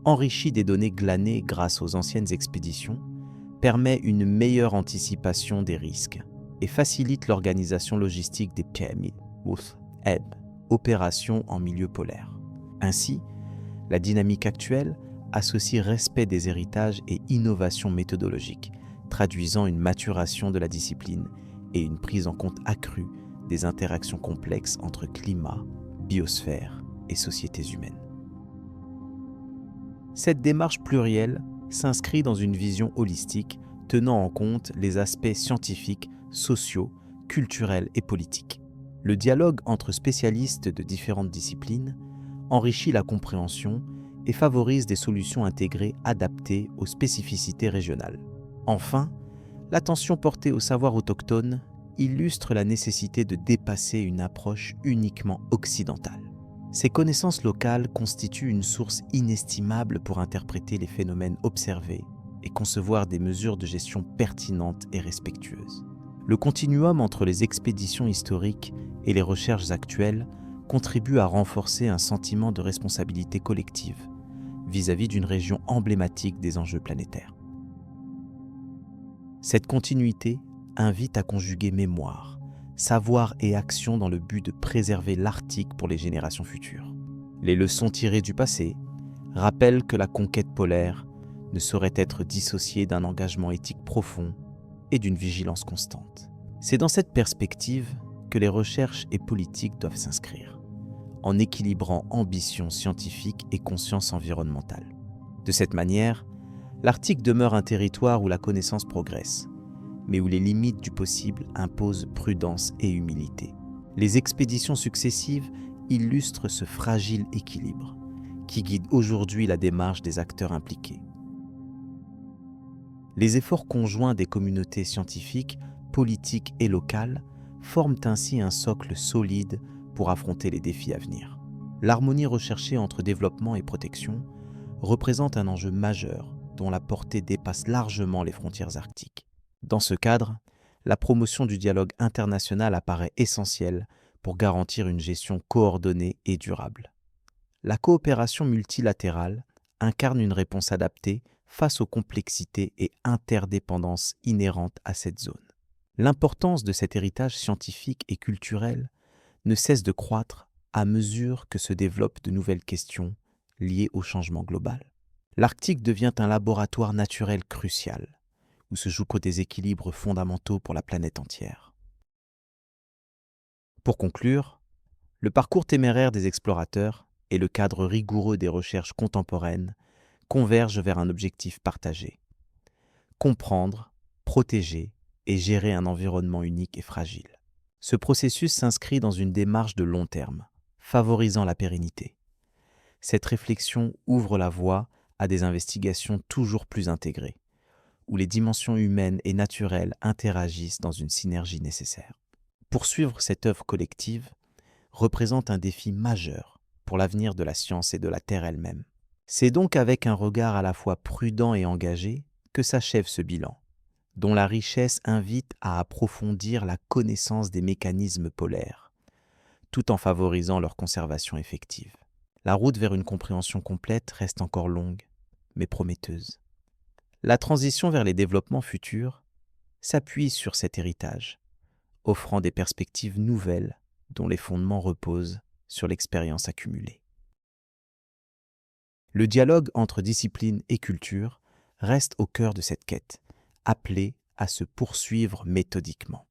enrichie des données glanées grâce aux anciennes expéditions, permet une meilleure anticipation des risques et facilite l'organisation logistique des PMI, opérations en milieu polaire. Ainsi, la dynamique actuelle associe respect des héritages et innovation méthodologique, traduisant une maturation de la discipline et une prise en compte accrue des interactions complexes entre climat, biosphère et sociétés humaines. Cette démarche plurielle s'inscrit dans une vision holistique tenant en compte les aspects scientifiques, sociaux, culturels et politiques. Le dialogue entre spécialistes de différentes disciplines enrichit la compréhension et favorise des solutions intégrées adaptées aux spécificités régionales. Enfin, l'attention portée au savoir autochtone illustre la nécessité de dépasser une approche uniquement occidentale. Ces connaissances locales constituent une source inestimable pour interpréter les phénomènes observés et concevoir des mesures de gestion pertinentes et respectueuses. Le continuum entre les expéditions historiques et les recherches actuelles contribue à renforcer un sentiment de responsabilité collective vis-à-vis d'une région emblématique des enjeux planétaires. Cette continuité invite à conjuguer mémoire, savoir et action dans le but de préserver l'Arctique pour les générations futures. Les leçons tirées du passé rappellent que la conquête polaire ne saurait être dissociée d'un engagement éthique profond et d'une vigilance constante. C'est dans cette perspective que les recherches et politiques doivent s'inscrire, en équilibrant ambition scientifique et conscience environnementale. De cette manière, l'Arctique demeure un territoire où la connaissance progresse, mais où les limites du possible imposent prudence et humilité. Les expéditions successives illustrent ce fragile équilibre qui guide aujourd'hui la démarche des acteurs impliqués. Les efforts conjoints des communautés scientifiques, politiques et locales forment ainsi un socle solide pour affronter les défis à venir. L'harmonie recherchée entre développement et protection représente un enjeu majeur dont la portée dépasse largement les frontières arctiques. Dans ce cadre, la promotion du dialogue international apparaît essentielle pour garantir une gestion coordonnée et durable. La coopération multilatérale incarne une réponse adaptée face aux complexités et interdépendances inhérentes à cette zone. L'importance de cet héritage scientifique et culturel ne cesse de croître à mesure que se développent de nouvelles questions liées au changement global. L'Arctique devient un laboratoire naturel crucial, où se jouent des équilibres fondamentaux pour la planète entière. Pour conclure, le parcours téméraire des explorateurs et le cadre rigoureux des recherches contemporaines convergent vers un objectif partagé: comprendre, protéger et gérer un environnement unique et fragile. Ce processus s'inscrit dans une démarche de long terme, favorisant la pérennité. Cette réflexion ouvre la voie à des investigations toujours plus intégrées, où les dimensions humaines et naturelles interagissent dans une synergie nécessaire. Poursuivre cette œuvre collective représente un défi majeur pour l'avenir de la science et de la Terre elle-même. C'est donc avec un regard à la fois prudent et engagé que s'achève ce bilan, dont la richesse invite à approfondir la connaissance des mécanismes polaires, tout en favorisant leur conservation effective. La route vers une compréhension complète reste encore longue, mais prometteuse. La transition vers les développements futurs s'appuie sur cet héritage, offrant des perspectives nouvelles dont les fondements reposent sur l'expérience accumulée. Le dialogue entre discipline et culture reste au cœur de cette quête, appelée à se poursuivre méthodiquement.